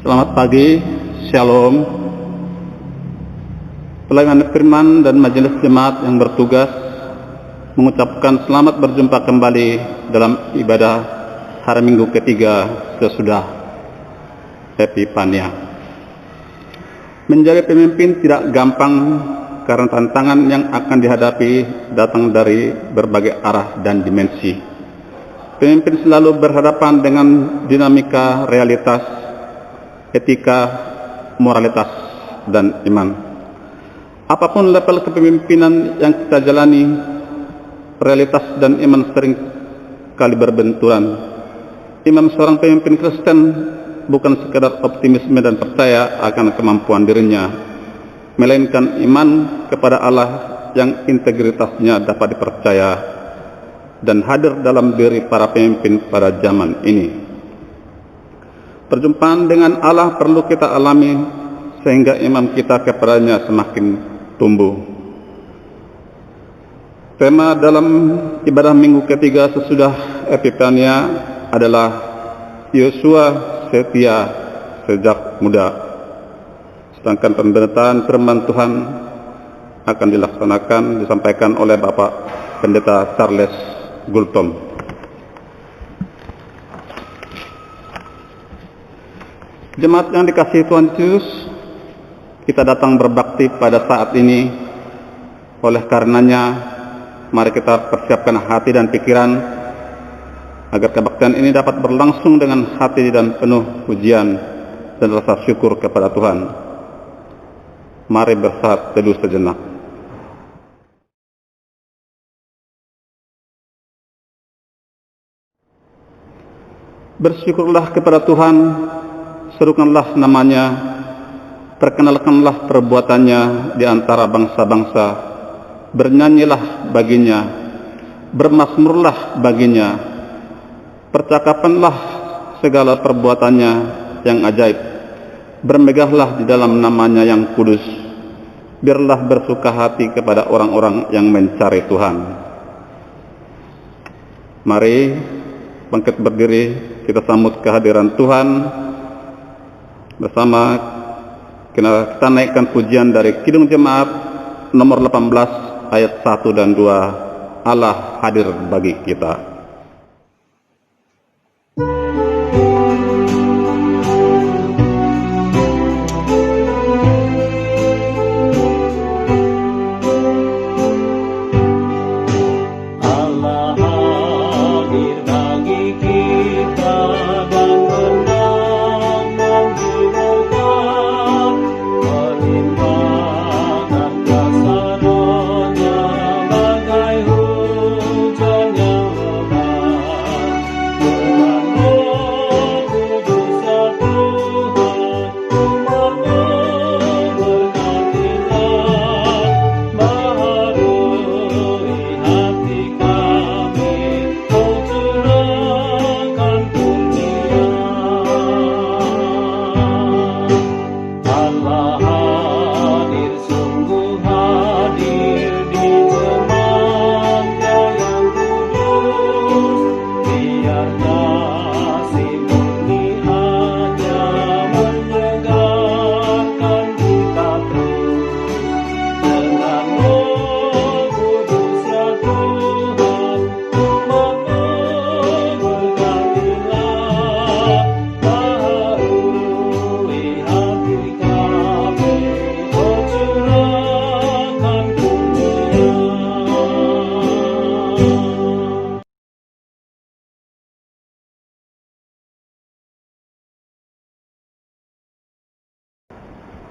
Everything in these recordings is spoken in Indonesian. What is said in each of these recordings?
Selamat pagi, Shalom. Pelayanan firman dan majelis jemaat yang bertugas mengucapkan selamat berjumpa kembali dalam ibadah hari Minggu ketiga sesudah Epifania. Menjadi pemimpin tidak gampang karena tantangan yang akan dihadapi datang dari berbagai arah dan dimensi. Pemimpin selalu berhadapan dengan dinamika realitas, etika, moralitas, dan iman. Apapun level kepemimpinan yang kita jalani, realitas dan iman sering kali berbenturan. Iman seorang pemimpin Kristen bukan sekadar optimisme dan percaya akan kemampuan dirinya, melainkan iman kepada Allah yang integritasnya dapat dipercaya dan hadir dalam diri para pemimpin pada zaman ini. Perjumpaan dengan Allah perlu kita alami sehingga iman kita kepadanya semakin tumbuh. Tema dalam ibadah minggu ketiga sesudah Epifania adalah Yosua setia sejak muda. Sedangkan pemberitaan firman Tuhan akan disampaikan oleh Bapak Pendeta Charles Gultom. Jemaat yang dikasihi Tuhan Yesus, kita datang berbakti pada saat ini. Oleh karenanya, mari kita persiapkan hati dan pikiran agar kebaktian ini dapat berlangsung dengan hati dan penuh pujian dan rasa syukur kepada Tuhan. Mari bersaat teduh sejenak. Bersyukurlah kepada Tuhan, serukanlah namanya, perkenalkanlah perbuatannya di antara bangsa-bangsa, bernyanyilah baginya, bermazmurlah baginya, percakapanlah segala perbuatannya yang ajaib, bermegahlah di dalam namanya yang kudus, biarlah bersuka hati kepada orang-orang yang mencari Tuhan. Mari bangkit berdiri, kita sambut kehadiran Tuhan bersama. Kita naikkan pujian dari Kidung Jemaat nomor 18 ayat 1 dan 2, Allah hadir bagi kita.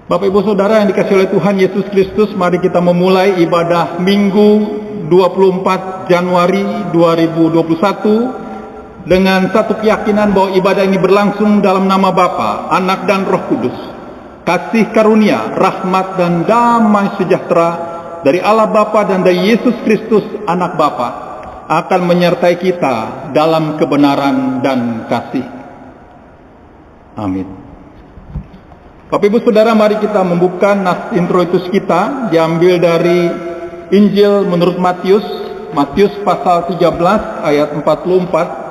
Bapak Ibu Saudara yang dikasihi oleh Tuhan Yesus Kristus, mari kita memulai ibadah Minggu 24 Januari 2021 dengan satu keyakinan bahwa ibadah ini berlangsung dalam nama Bapa, Anak dan Roh Kudus. Kasih karunia, rahmat dan damai sejahtera dari Allah Bapa dan dari Yesus Kristus Anak Bapa akan menyertai kita dalam kebenaran dan kasih. Amin. Bapak Ibu Saudara, mari kita membuka nas introitus kita, diambil dari Injil menurut Matius pasal 13 ayat 44.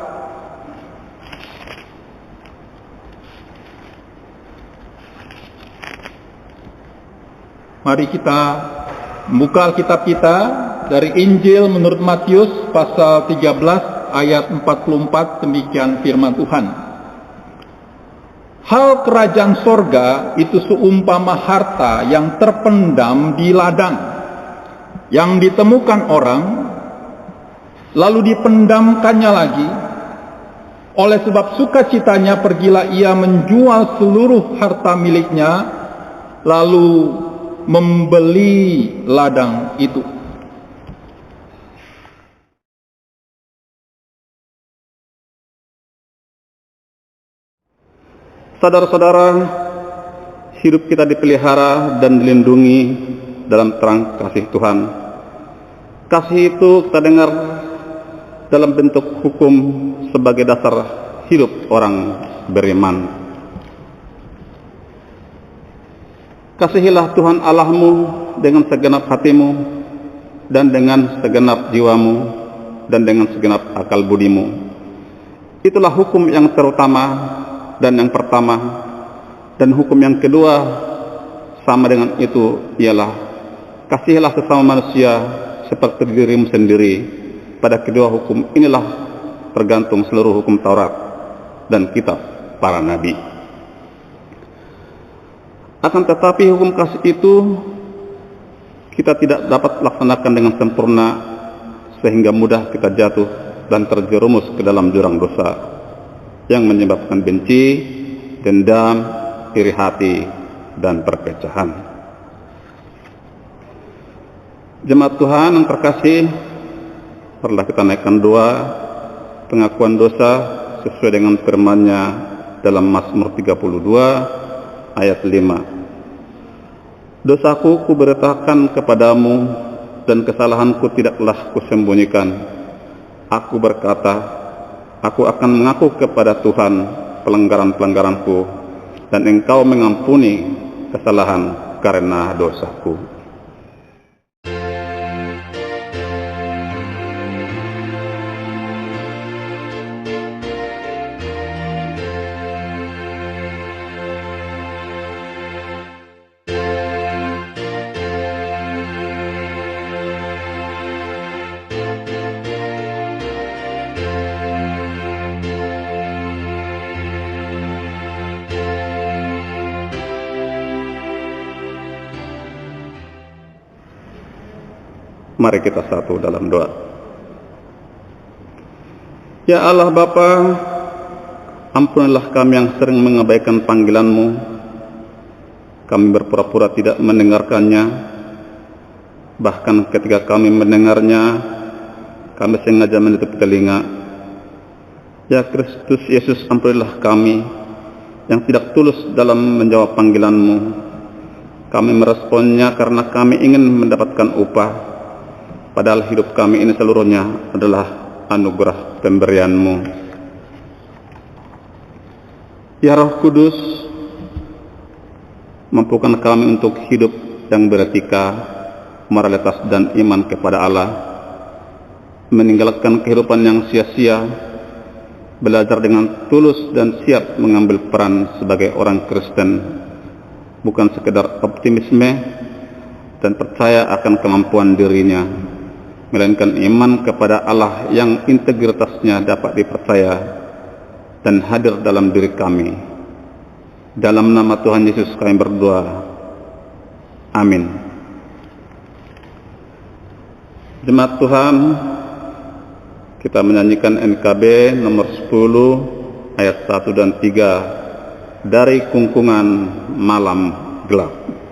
Mari kita membuka Alkitab kita dari Injil menurut Matius pasal 13 ayat 44, demikian firman Tuhan. Hal kerajaan sorga itu seumpama harta yang terpendam di ladang, yang ditemukan orang, lalu dipendamkannya lagi. Oleh sebab sukacitanya pergilah ia menjual seluruh harta miliknya, lalu membeli ladang itu. Saudara-saudara, hidup kita dipelihara dan dilindungi dalam terang kasih Tuhan. Kasih itu kita dengar dalam bentuk hukum sebagai dasar hidup orang beriman. Kasihilah Tuhan Allahmu dengan segenap hatimu, dan dengan segenap jiwamu, dan dengan segenap akal budimu. Itulah hukum yang terutama dan yang pertama. Dan hukum yang kedua sama dengan itu ialah kasihilah sesama manusia seperti dirimu sendiri. Pada kedua hukum inilah tergantung seluruh hukum Taurat dan kitab para nabi. Akan tetapi hukum kasih itu kita tidak dapat laksanakan dengan sempurna, sehingga mudah kita jatuh dan terjerumus ke dalam jurang dosa yang menyebabkan benci, dendam, iri hati, dan perpecahan. Jemaat Tuhan yang terkasih, perlah kita naikkan doa pengakuan dosa sesuai dengan firman-Nya dalam Mazmur 32 ayat 5. Dosaku kuberitakan kepadamu, dan kesalahanku tidaklah kusembunyikan. Aku berkata, aku akan mengaku kepada Tuhan pelanggaran-pelanggaranku, dan Engkau mengampuni kesalahan karena dosaku. Mari kita satu dalam doa. Ya Allah Bapa, ampunilah kami yang sering mengabaikan panggilan-Mu. Kami berpura-pura tidak mendengarkannya. Bahkan ketika kami mendengarnya, kami sengaja menutup telinga. Ya Kristus Yesus, ampunilah kami yang tidak tulus dalam menjawab panggilan-Mu. Kami meresponnya karena kami ingin mendapatkan upah, padahal hidup kami ini seluruhnya adalah anugerah pemberian-Mu. Ya Roh Kudus, mampukan kami untuk hidup yang beretika, moralitas dan iman kepada Allah, meninggalkan kehidupan yang sia-sia, belajar dengan tulus dan siap mengambil peran sebagai orang Kristen, bukan sekedar optimisme dan percaya akan kemampuan dirinya, melainkan iman kepada Allah yang integritasnya dapat dipercaya dan hadir dalam diri kami. Dalam nama Tuhan Yesus kami berdoa. Amin. Jemaat Tuhan, kita menyanyikan NKB nomor 10 ayat 1 dan 3 dari Kungkungan Malam Gelap.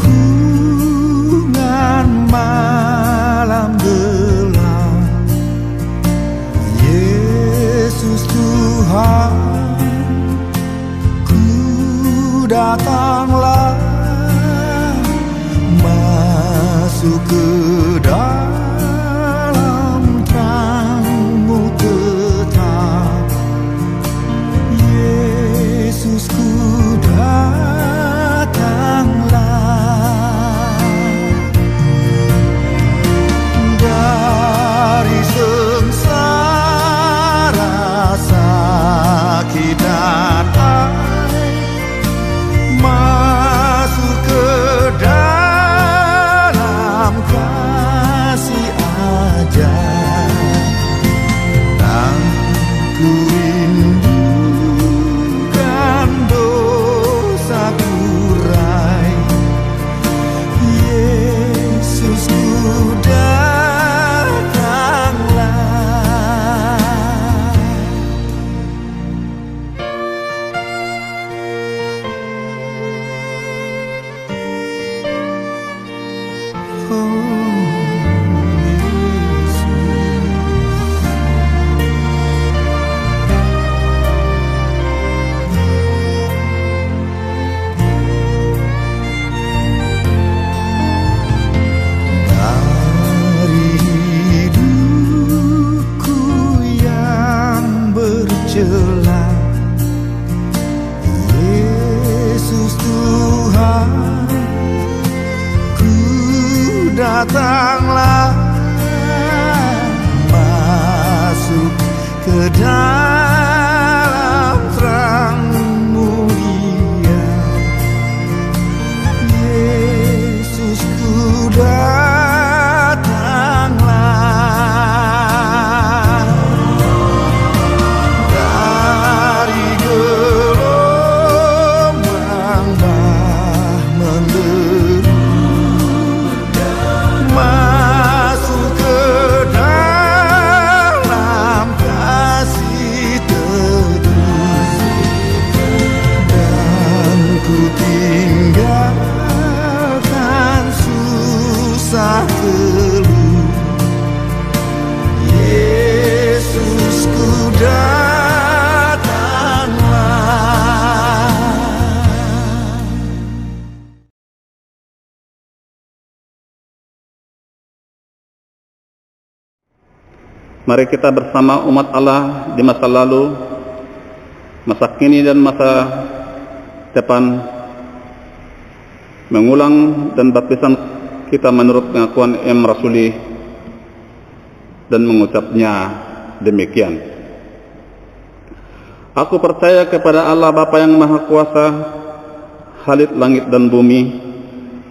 Kungkungan malam gelap, Yesus Tuhan, ku datanglah masuk ke dalam terang. datanglah masuk ke dalam terang mulia. Yesusku datanglah dari gelombang bah menderu, masuk ke dalam kasih teduh, dan ku tinggalkan susah keluh. Yesusku datanglah. Mari kita bersama umat Allah di masa lalu, masa kini dan masa depan mengulang dan baptisan kita menurut pengakuan Imam Rasuli dan mengucapnya demikian. Aku percaya kepada Allah Bapa yang Maha Kuasa, Khalid langit dan bumi,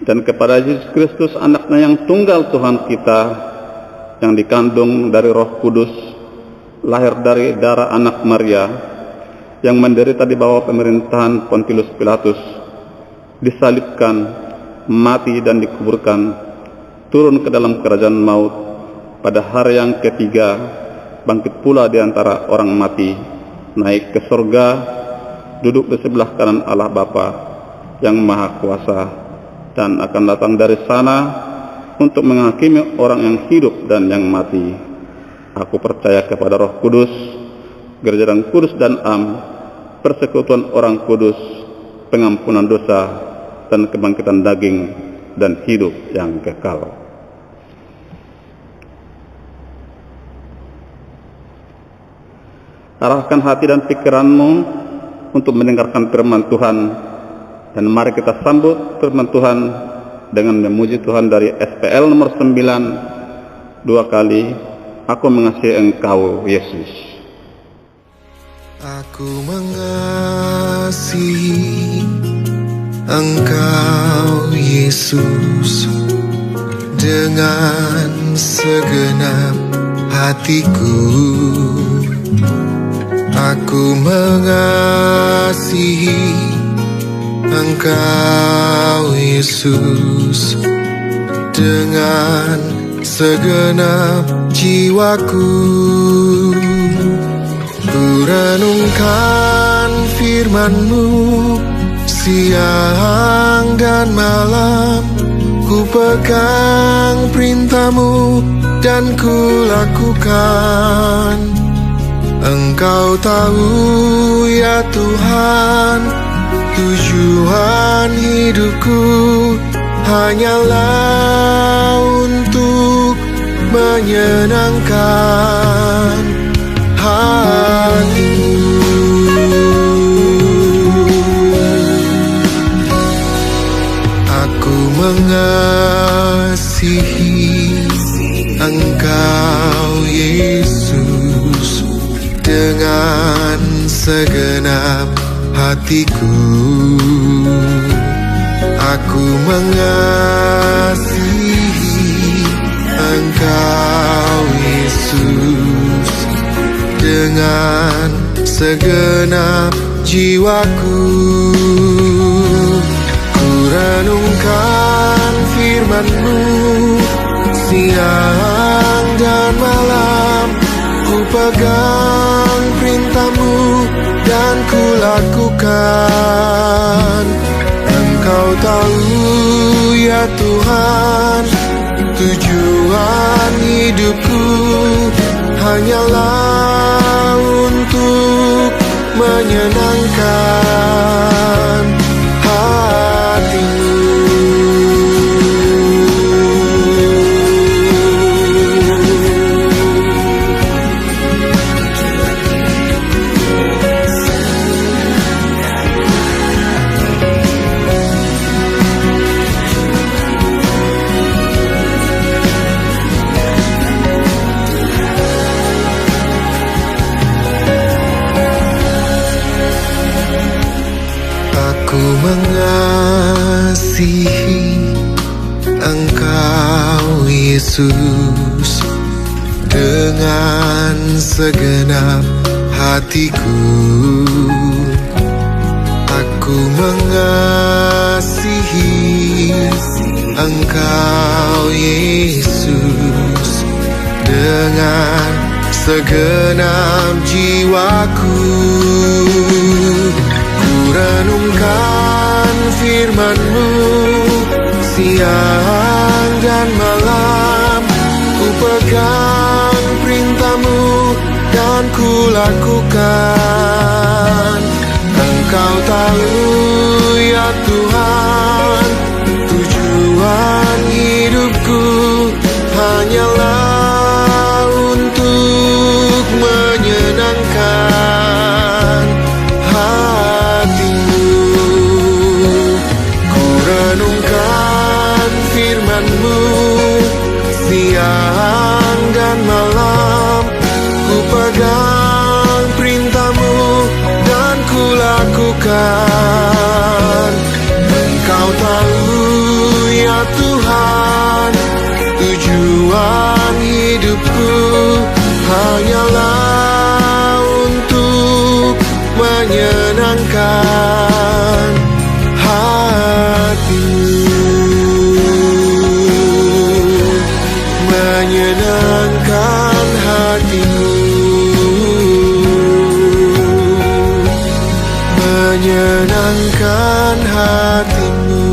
dan kepada Yesus Kristus anaknya yang tunggal Tuhan kita, yang dikandung dari Roh Kudus, lahir dari darah anak Maria, yang menderita di bawah pemerintahan Pontius Pilatus, disalibkan, mati dan dikuburkan, turun ke dalam kerajaan maut, pada hari yang ketiga bangkit pula di antara orang mati, naik ke surga, duduk di sebelah kanan Allah Bapa yang Maha Kuasa, dan akan datang dari sana untuk menghakimi orang yang hidup dan yang mati. Aku percaya kepada Roh Kudus, gereja yang kudus dan am, persekutuan orang kudus, pengampunan dosa, dan kebangkitan daging, dan hidup yang kekal. Arahkan hati dan pikiranmu untuk mendengarkan firman Tuhan, dan mari kita sambut firman Tuhan dengan memuji Tuhan dari SPL nomor 9, 2 kali, aku mengasihi Engkau Yesus. Aku mengasihi Engkau Yesus dengan segenap hatiku. Aku mengasihi Engkau Yesus dengan segenap jiwaku. Ku renungkan firman-Mu siang dan malam, ku pegang perintah-Mu dan ku lakukan. Engkau tahu ya Tuhan, tujuan hidupku hanyalah untuk menyenangkan hati-Mu. Aku mengasihi Engkau Yesus dengan segenap hatiku. Aku mengasihi Engkau Yesus dengan segenap jiwaku. Ku renungkan firman-Mu siang dan malam, ku pegang perintah-Mu dan ku lakukan. Engkau tahu ya Tuhan, tujuan hidupku hanyalah untuk menyenangkan hati-Mu. Engkau Yesus dengan segenap hatiku. Aku mengasihi Engkau Yesus dengan segenap jiwaku. Ku renungkan firman-Mu siang dan malam, ku pegang perintah-Mu dan ku lakukan. Engkau tahu ya Tuhan, tujuan hidupku hanyalah untuk menyenangkan hati-Mu. Ku renungkan firman-Mu siang dan malam, ku pegang perintah-Mu dan ku lakukan. Engkau tahu ya Tuhan, tujuan hidupku hanyalah untuk menyenangkan hati-Mu, menyenangkan hati-Mu, menyenangkan hati-Mu.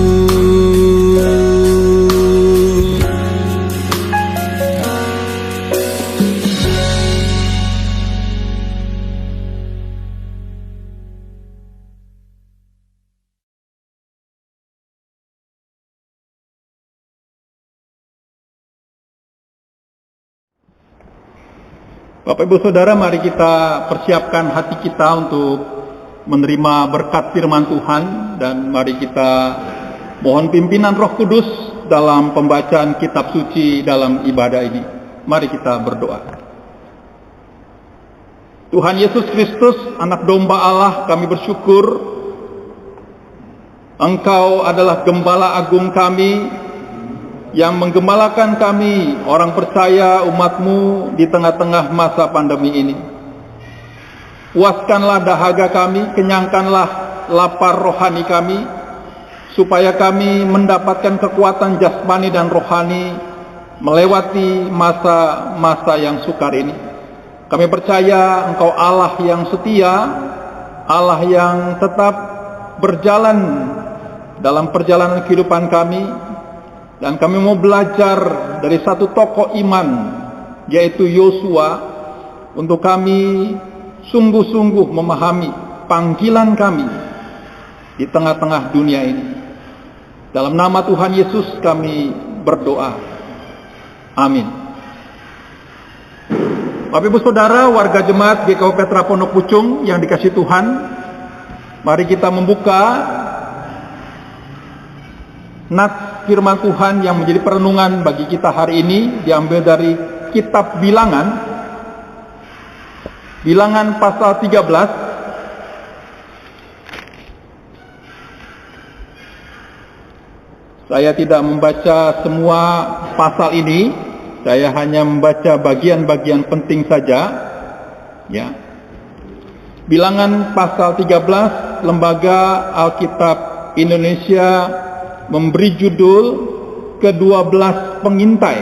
Bapak Ibu Saudara, mari kita persiapkan hati kita untuk menerima berkat firman Tuhan, dan mari kita mohon pimpinan Roh Kudus dalam pembacaan kitab suci dalam ibadah ini. Mari kita berdoa. Tuhan Yesus Kristus, anak domba Allah, kami bersyukur Engkau adalah gembala agung kami yang menggembalakan kami, orang percaya umat-Mu di tengah-tengah masa pandemi ini. Puaskanlah dahaga kami, kenyangkanlah lapar rohani kami, supaya kami mendapatkan kekuatan jasmani dan rohani melewati masa-masa yang sukar ini. Kami percaya Engkau Allah yang setia, Allah yang tetap berjalan dalam perjalanan kehidupan kami. Dan kami mau belajar dari satu tokoh iman, yaitu Yosua, untuk kami sungguh-sungguh memahami panggilan kami di tengah-tengah dunia ini. Dalam nama Tuhan Yesus kami berdoa. Amin. Bapak Ibu Saudara, warga jemaat GKU Petra Pondok Pucung yang dikasihi Tuhan, mari kita membuka nats firman Tuhan yang menjadi perenungan bagi kita hari ini, diambil dari kitab Bilangan, Bilangan pasal 13. Saya tidak membaca semua pasal ini, saya hanya membaca bagian-bagian penting saja, ya. Bilangan pasal 13, Lembaga Alkitab Indonesia memberi judul ke-12 pengintai.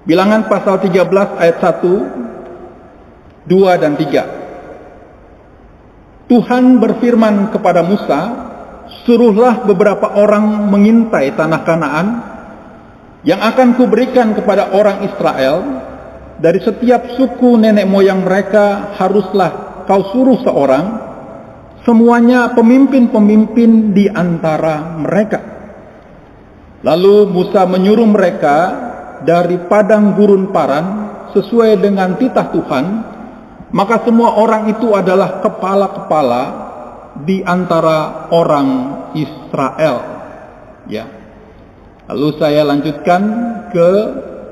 Bilangan pasal 13 ayat 1, 2 dan 3. Tuhan berfirman kepada Musa, "Suruhlah beberapa orang mengintai tanah Kanaan yang akan kuberikan kepada orang Israel. Dari setiap suku nenek moyang mereka haruslah kau suruh seorang, semuanya pemimpin-pemimpin di antara mereka." Lalu Musa menyuruh mereka dari padang gurun Paran sesuai dengan titah Tuhan. Maka semua orang itu adalah kepala-kepala di antara orang Israel. Ya. Lalu saya lanjutkan ke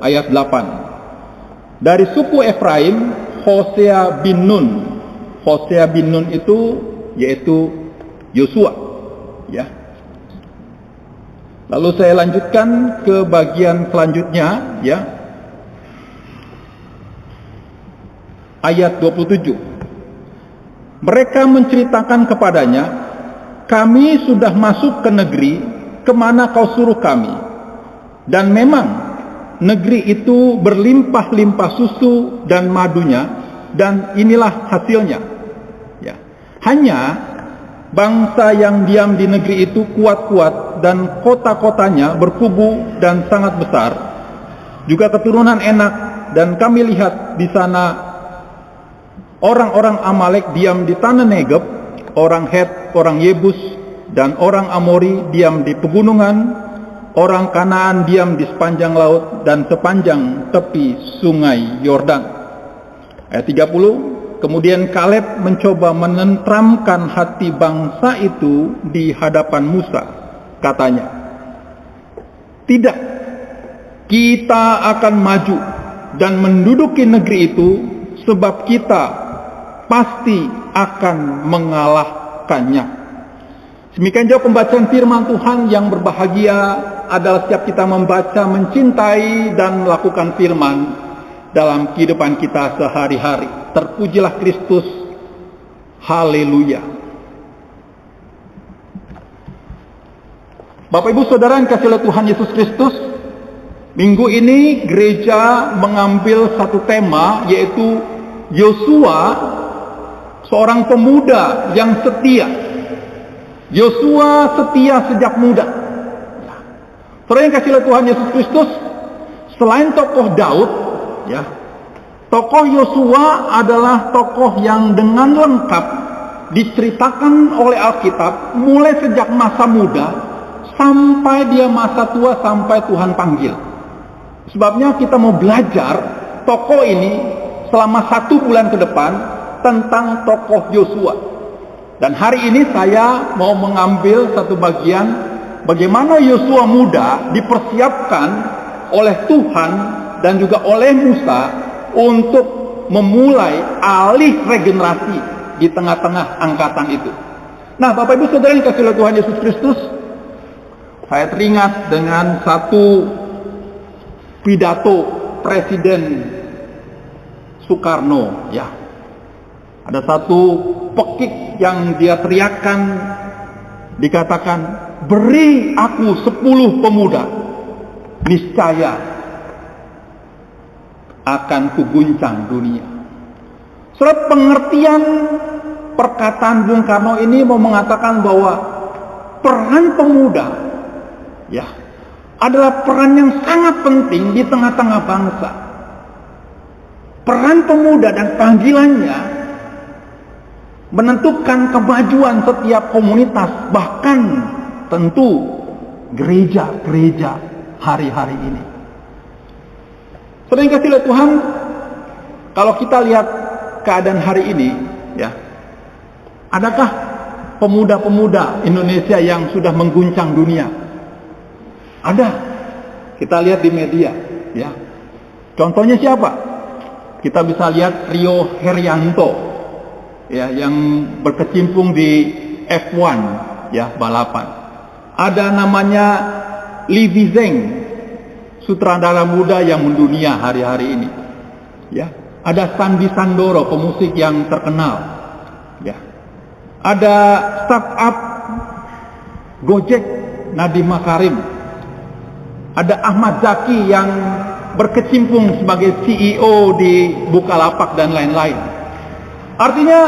ayat 8. Dari suku Efraim, Hosea bin Nun. Hosea bin Nun itu yaitu Yosua, ya. Lalu saya lanjutkan ke bagian selanjutnya, ya. Ayat 27. Mereka menceritakan kepadanya, kami sudah masuk ke negeri kemana kau suruh kami. Dan memang negeri itu berlimpah-limpah susu dan madunya, dan inilah hasilnya. Ya. Hanya bangsa yang diam di negeri itu kuat-kuat dan kota-kotanya berkubu dan sangat besar. Juga keturunan enak, dan kami lihat di sana orang-orang Amalek diam di tanah Negeb, orang Het, orang Yebus, dan orang Amori diam di pegunungan, orang Kanaan diam di sepanjang laut dan sepanjang tepi sungai Yordan. Ayat 30, kemudian Kaleb mencoba menenteramkan hati bangsa itu di hadapan Musa. Katanya, tidak, kita akan maju dan menduduki negeri itu, sebab kita pasti akan mengalahkannya. Demikian jauh pembacaan firman Tuhan. Yang berbahagia adalah setiap kita membaca, mencintai, dan melakukan firman dalam kehidupan kita sehari-hari. Terpujilah Kristus. Haleluya. Bapak Ibu Saudara yang kasih oleh Tuhan Yesus Kristus, minggu ini gereja mengambil satu tema, yaitu Yosua, seorang pemuda yang setia. Yosua setia sejak muda. Saudara yang kasih oleh Tuhan Yesus Kristus, selain tokoh Daud, ya, tokoh Yosua adalah tokoh yang dengan lengkap diceritakan oleh Alkitab, mulai sejak masa muda sampai dia masa tua, sampai Tuhan panggil. Sebabnya kita mau belajar tokoh ini selama 1 bulan ke depan tentang tokoh Yosua. Dan hari ini saya mau mengambil satu bagian bagaimana Yosua muda dipersiapkan oleh Tuhan dan juga oleh Musa untuk memulai alih regenerasi di tengah-tengah angkatan itu. Nah, Bapak Ibu Saudara yang kasih oleh Tuhan Yesus Kristus, saya teringat dengan satu pidato Presiden Soekarno, ya. Ada satu pekik yang dia teriakkan, dikatakan, beri aku 10 pemuda, niscaya akan kuguncang dunia. Sebab pengertian perkataan Bung Karno ini mau mengatakan bahwa peran pemuda, ya, adalah peran yang sangat penting di tengah-tengah bangsa. Peran pemuda dan panggilannya menentukan kemajuan setiap komunitas, bahkan tentu gereja-gereja hari-hari ini. Saudara yang kasih oleh Tuhan, kalau kita lihat keadaan hari ini, ya, adakah pemuda-pemuda Indonesia yang sudah mengguncang dunia? Ada. Kita lihat di media, ya. Contohnya siapa? Kita bisa lihat Rio Heryanto, ya, yang berkecimpung di F1, ya, balapan. Ada namanya Livi Zeng, sutradara muda yang mendunia hari-hari ini, ya. Ada Sandi Sandoro, pemusik yang terkenal, ya. Ada startup Gojek, Nadiem Makarim. Ada Ahmad Zaki yang berkecimpung sebagai CEO di Bukalapak dan lain-lain. Artinya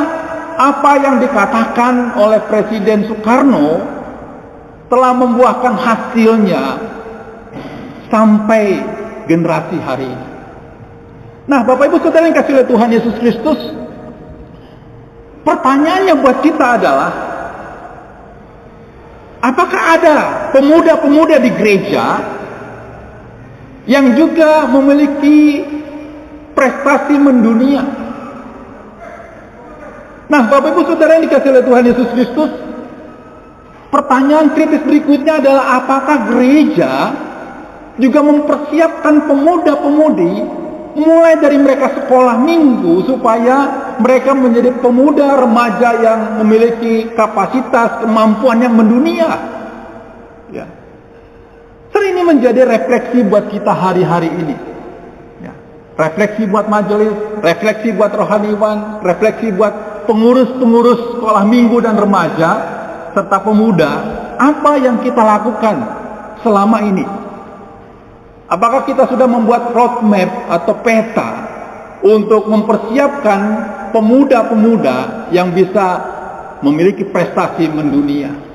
apa yang dikatakan oleh Presiden Soekarno telah membuahkan hasilnya sampai generasi hari ini. Nah, Bapak Ibu Saudara yang kasih oleh Tuhan Yesus Kristus, pertanyaannya buat kita adalah, apakah ada pemuda-pemuda di gereja yang juga memiliki prestasi mendunia? Nah, Bapak Ibu Saudara yang dikasih oleh Tuhan Yesus Kristus, pertanyaan kritis berikutnya adalah, apakah gereja juga mempersiapkan pemuda-pemudi mulai dari mereka sekolah minggu supaya mereka menjadi pemuda remaja yang memiliki kapasitas, kemampuan yang mendunia, ya. ini menjadi refleksi buat kita hari-hari ini. Ya. Refleksi buat majelis, refleksi buat rohaniwan, refleksi buat pengurus-pengurus sekolah minggu dan remaja, serta pemuda. Apa yang kita lakukan selama ini? Apakah kita sudah membuat roadmap atau peta untuk mempersiapkan pemuda-pemuda yang bisa memiliki prestasi mendunia?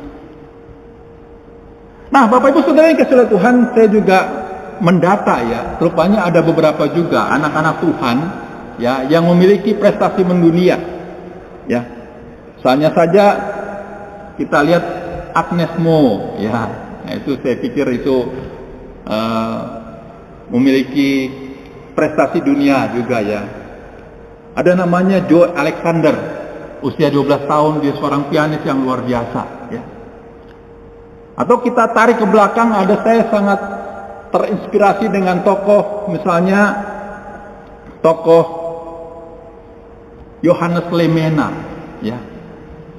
Nah, Bapak Ibu Saudara yang kasih oleh Tuhan, saya juga mendata ya, rupanya ada beberapa juga anak-anak Tuhan ya yang memiliki prestasi mendunia. Ya. Misalnya saja kita lihat Agnes Mo ya. Nah, itu saya pikir itu memiliki prestasi dunia juga ya. Ada namanya Joe Alexander, usia 12 tahun, dia seorang pianis yang luar biasa ya. Atau kita tarik ke belakang, ada saya sangat terinspirasi dengan tokoh, misalnya tokoh Johannes Lemena ya.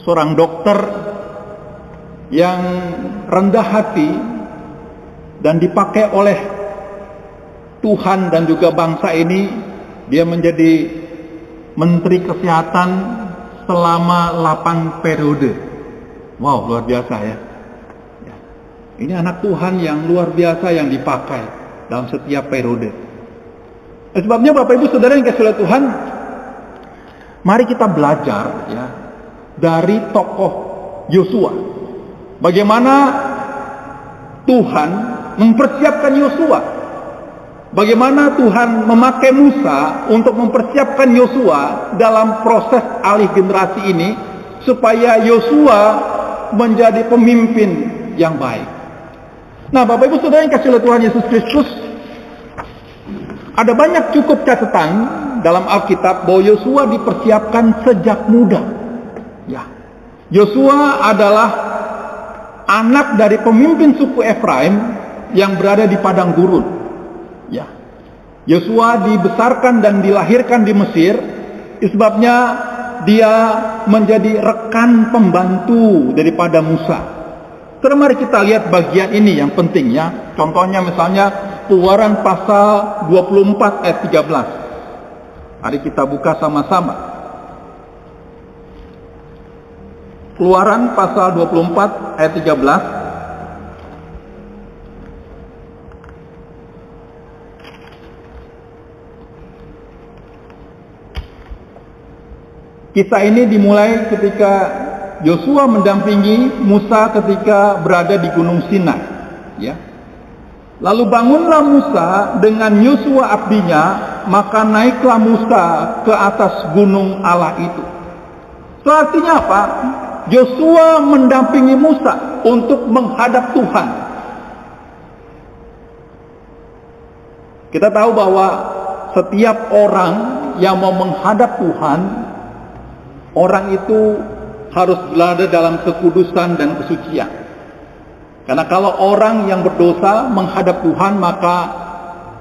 Seorang dokter yang rendah hati dan dipakai oleh Tuhan dan juga bangsa ini. Dia menjadi Menteri Kesehatan selama 8 periode. Wow, luar biasa ya. Ini anak Tuhan yang luar biasa yang dipakai dalam setiap periode. Sebabnya Bapak Ibu Saudara yang kasih oleh Tuhan, mari kita belajar ya dari tokoh Yosua. Bagaimana Tuhan mempersiapkan Yosua. Bagaimana Tuhan memakai Musa untuk mempersiapkan Yosua dalam proses alih generasi ini supaya Yosua menjadi pemimpin yang baik. Nah, Bapak Ibu Saudara yang kasih oleh Tuhan Yesus Kristus, ada banyak cukup catatan dalam Alkitab bahwa Yosua dipersiapkan sejak muda. Ya, Yosua adalah anak dari pemimpin suku Efraim yang berada di padang gurun. Ya, Yosua dibesarkan dan dilahirkan di Mesir, sebabnya dia menjadi rekan pembantu daripada Musa. Terus mari kita lihat bagian ini yang penting ya. Contohnya misalnya Keluaran pasal 24 ayat 13. Mari kita buka sama-sama. Keluaran pasal 24 ayat 13. Kisah ini dimulai ketika Yosua mendampingi Musa ketika berada di Gunung Sinai. Ya. Lalu bangunlah Musa dengan Yosua abdinya, maka naiklah Musa ke atas gunung Allah itu. So, artinya apa? Yosua mendampingi Musa untuk menghadap Tuhan. Kita tahu bahwa setiap orang yang mau menghadap Tuhan, orang itu harus berada dalam kekudusan dan kesucian. Karena kalau orang yang berdosa menghadap Tuhan, maka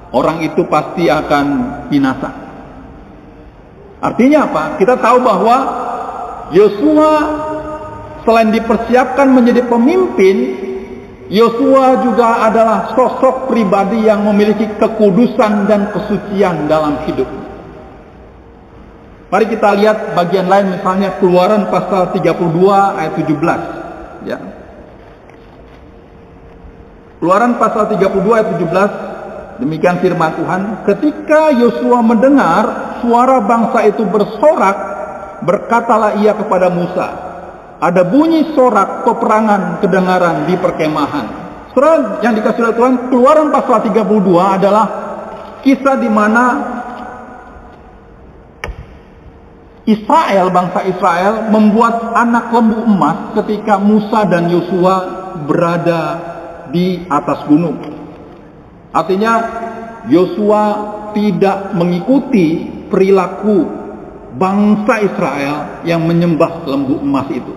orang itu pasti akan binasa. Artinya apa? Kita tahu bahwa Yosua selain dipersiapkan menjadi pemimpin, Yosua juga adalah sosok pribadi yang memiliki kekudusan dan kesucian dalam hidupnya. Mari kita lihat bagian lain, misalnya Keluaran pasal 32 ayat 17. Ya. Keluaran pasal 32 ayat 17, demikian firman Tuhan. Ketika Yosua mendengar suara bangsa itu bersorak, berkatalah ia kepada Musa, ada bunyi sorak peperangan kedengaran di perkemahan. Saudara yang dikasih oleh Tuhan, Keluaran pasal 32 adalah kisah di mana Israel, bangsa Israel membuat anak lembu emas ketika Musa dan Yosua berada di atas gunung. Artinya Yosua tidak mengikuti perilaku bangsa Israel yang menyembah lembu emas itu.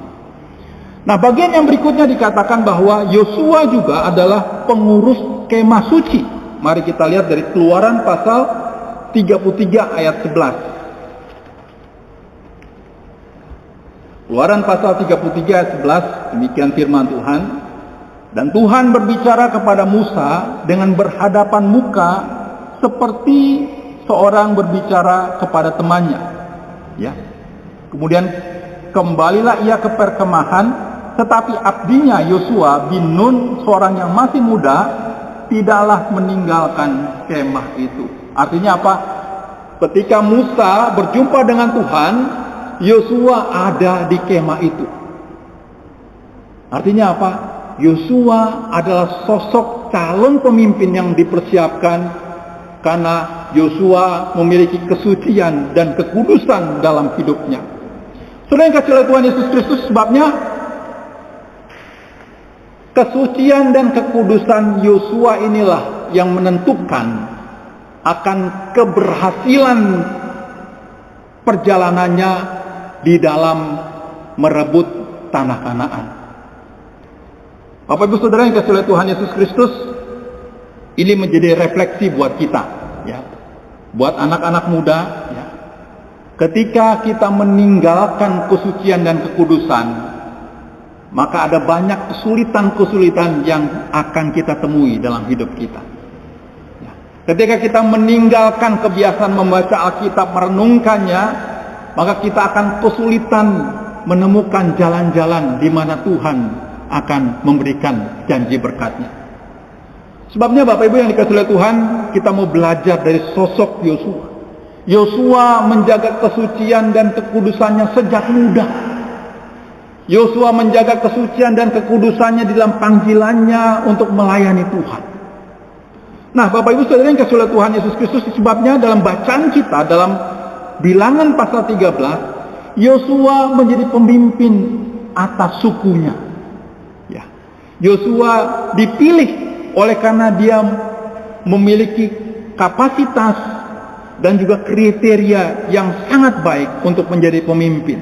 Nah, bagian yang berikutnya dikatakan bahwa Yosua juga adalah pengurus kemah suci. Mari kita lihat dari Keluaran pasal 33 ayat 11. Keluaran pasal 33 ayat 11, demikian firman Tuhan. Dan Tuhan berbicara kepada Musa dengan berhadapan muka seperti seorang berbicara kepada temannya. Ya. Kemudian kembalilah ia ke perkemahan, tetapi abdinya Yosua bin Nun, seorang yang masih muda, tidaklah meninggalkan kemah itu. Artinya apa? Ketika Musa berjumpa dengan Tuhan, Yosua ada di kemah itu. Artinya apa? Yosua adalah sosok calon pemimpin yang dipersiapkan karena Yosua memiliki kesucian dan kekudusan dalam hidupnya. Saudara yang kasih oleh Tuhan Yesus Kristus, sebabnya kesucian dan kekudusan Yosua inilah yang menentukan akan keberhasilan perjalanannya di dalam merebut tanah Kanaan. Bapak Ibu Saudara yang kasih oleh Tuhan Yesus Kristus, ini menjadi refleksi buat kita, ya, buat anak-anak muda, ya. Ketika kita meninggalkan kesucian dan kekudusan, maka ada banyak kesulitan-kesulitan yang akan kita temui dalam hidup kita. Ya. Ketika kita meninggalkan kebiasaan membaca Alkitab, merenungkannya, maka kita akan kesulitan menemukan jalan-jalan di mana Tuhan akan memberikan janji berkatnya. Sebabnya Bapak Ibu yang dikasihi oleh Tuhan, kita mau belajar dari sosok Yosua. Yosua menjaga kesucian dan kekudusannya sejak muda. Yosua menjaga kesucian dan kekudusannya di dalam panggilannya untuk melayani Tuhan. Nah, Bapak Ibu Saudara yang dikasihi oleh Tuhan Yesus Kristus, sebabnya dalam bacaan kita dalam Bilangan pasal 13, Yosua menjadi pemimpin atas sukunya. Ya. Yosua dipilih oleh karena dia memiliki kapasitas dan juga kriteria yang sangat baik untuk menjadi pemimpin.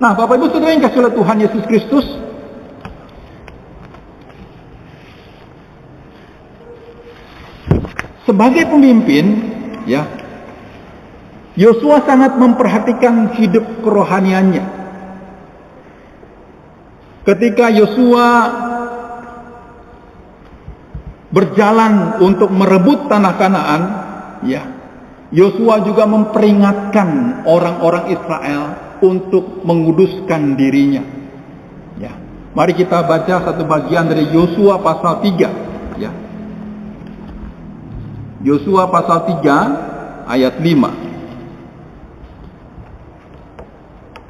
Nah, Bapak Ibu Saudara yang kasih oleh Tuhan Yesus Kristus, sebagai pemimpin, ya, Yosua sangat memperhatikan hidup kerohaniannya. Ketika Yosua berjalan untuk merebut tanah Kanaan, ya, Yosua juga memperingatkan orang-orang Israel untuk menguduskan dirinya. Ya, mari kita baca satu bagian dari Yosua pasal 3, ya. Yosua pasal 3 ayat 5.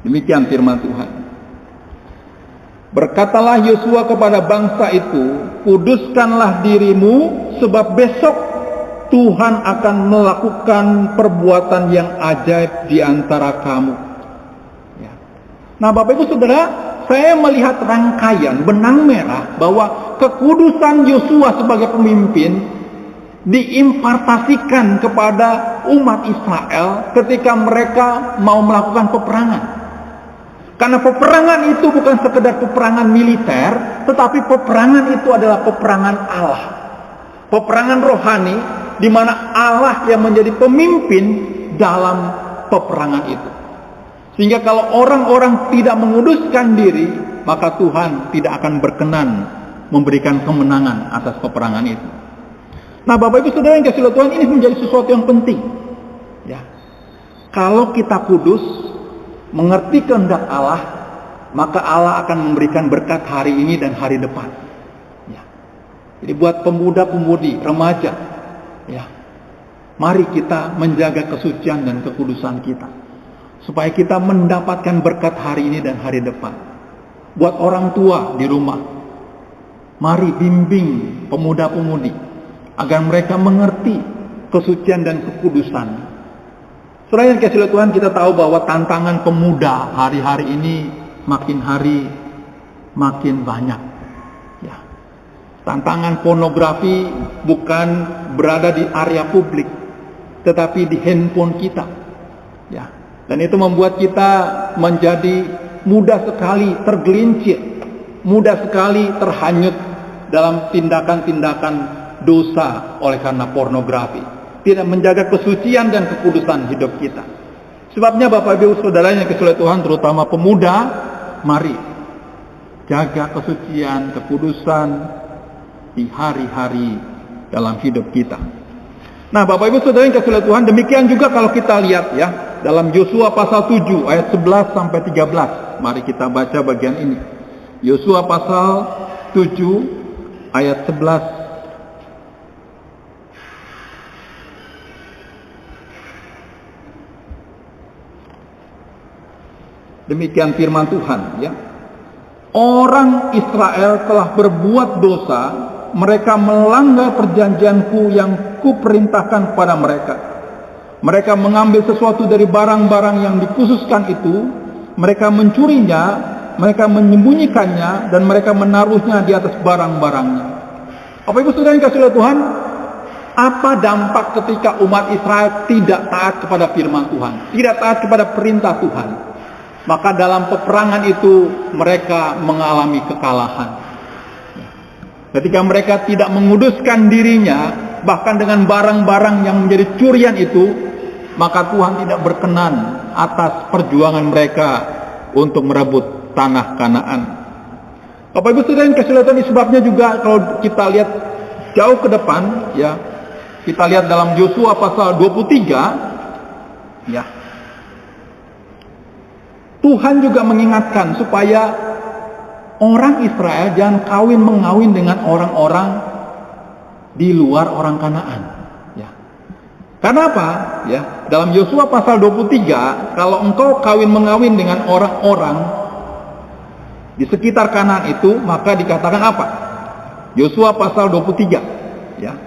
Demikian firman Tuhan. Berkatalah Yosua kepada bangsa itu, kuduskanlah dirimu, sebab besok Tuhan akan melakukan perbuatan yang ajaib di antara kamu. Ya. Nah, Bapak Ibu Saudara, saya melihat rangkaian benang merah bahwa kekudusan Yosua sebagai pemimpin diimpartasikan kepada umat Israel ketika mereka mau melakukan peperangan. Karena peperangan itu bukan sekedar peperangan militer, tetapi peperangan itu adalah peperangan Allah. Peperangan rohani, di mana Allah yang menjadi pemimpin dalam peperangan itu. Sehingga kalau orang-orang tidak menguduskan diri, maka Tuhan tidak akan berkenan memberikan kemenangan atas peperangan itu. Nah, Bapak Ibu Saudara yang kasih oleh Tuhan, ini menjadi sesuatu yang penting. Ya. Kalau kita kudus, mengerti kehendak Allah, maka Allah akan memberikan berkat hari ini dan hari depan. Ya. Jadi buat pemuda-pemudi, remaja, ya, mari kita menjaga kesucian dan kekudusan kita, supaya kita mendapatkan berkat hari ini dan hari depan. Buat orang tua di rumah, mari bimbing pemuda-pemudi agar mereka mengerti kesucian dan kekudusan. Saudara yang dikasihi oleh Tuhan, kita tahu bahwa tantangan pemuda hari-hari ini makin hari makin banyak. Ya. Tantangan pornografi bukan berada di area publik, tetapi di handphone kita. Ya. Dan itu membuat kita menjadi mudah sekali tergelincir, mudah sekali terhanyut dalam tindakan-tindakan dosa oleh karena pornografi. Tidak menjaga kesucian dan kekudusan hidup kita. Sebabnya Bapak Ibu Saudara yang dikasihi oleh Tuhan, terutama pemuda, mari menjaga kesucian, kekudusan di hari-hari dalam hidup kita. Nah, Bapak Ibu Saudara yang kasih oleh Tuhan, demikian juga kalau kita lihat ya, dalam Yosua pasal 7 ayat 11 sampai 13. Mari kita baca bagian ini. Yosua pasal 7 ayat 11. Demikian firman Tuhan ya. Orang Israel telah berbuat dosa, mereka melanggar perjanjianku yang kuperintahkan kepada mereka. Mereka mengambil sesuatu dari barang-barang yang dikhususkan itu, mereka mencurinya, mereka menyembunyikannya, dan mereka menaruhnya di atas barang-barangnya. Bapak Ibu Saudara yang kasih oleh Tuhan, apa dampak ketika umat Israel tidak taat kepada firman Tuhan, tidak taat kepada perintah Tuhan? Maka dalam peperangan itu mereka mengalami kekalahan. Ketika mereka tidak menguduskan dirinya, bahkan dengan barang-barang yang menjadi curian itu, maka Tuhan tidak berkenan atas perjuangan mereka untuk merebut tanah Kanaan. Bapak Ibu Saudara yang kasih lihat ini, sebabnya juga kalau kita lihat jauh ke depan ya, kita lihat dalam Yosua pasal 23 ya, Tuhan juga mengingatkan supaya orang Israel jangan kawin-mengawin dengan orang-orang di luar orang Kanaan. Ya. Karena apa? Ya, dalam Yosua pasal 23, kalau engkau kawin-mengawin dengan orang-orang di sekitar Kanaan itu, maka dikatakan apa? Yosua pasal 23. Ya.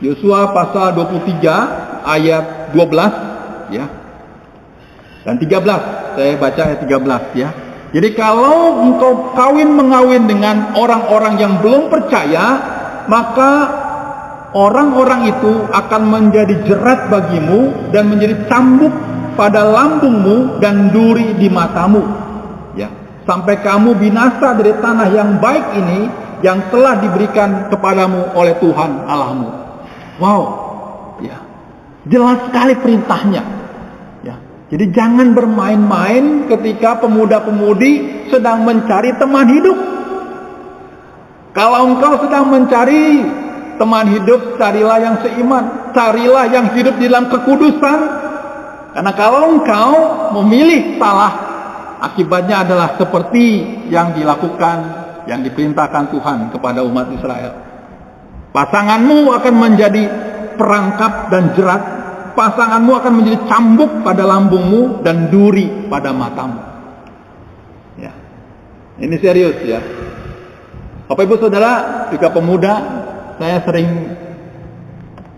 Yosua pasal 23 ayat 12 ya. Dan 13, saya baca ayat 13 ya. Jadi kalau engkau kawin-mengawin dengan orang-orang yang belum percaya, maka orang-orang itu akan menjadi jerat bagimu dan menjadi cambuk pada lambungmu dan duri di matamu. Ya, sampai kamu binasa dari tanah yang baik ini yang telah diberikan kepadamu oleh Tuhan Allahmu. Wow. Ya. Jelas sekali perintahnya. Ya. Jadi jangan bermain-main ketika pemuda-pemudi sedang mencari teman hidup. Kalau engkau sedang mencari teman hidup, carilah yang seiman, carilah yang hidup di dalam kekudusan. Karena kalau engkau memilih salah, akibatnya adalah seperti yang dilakukan, yang diperintahkan Tuhan kepada umat Israel. Pasanganmu akan menjadi perangkap dan jerat, pasanganmu akan menjadi cambuk pada lambungmu dan duri pada matamu. Ya. Ini serius ya. Bapak Ibu Saudara, jika pemuda, saya sering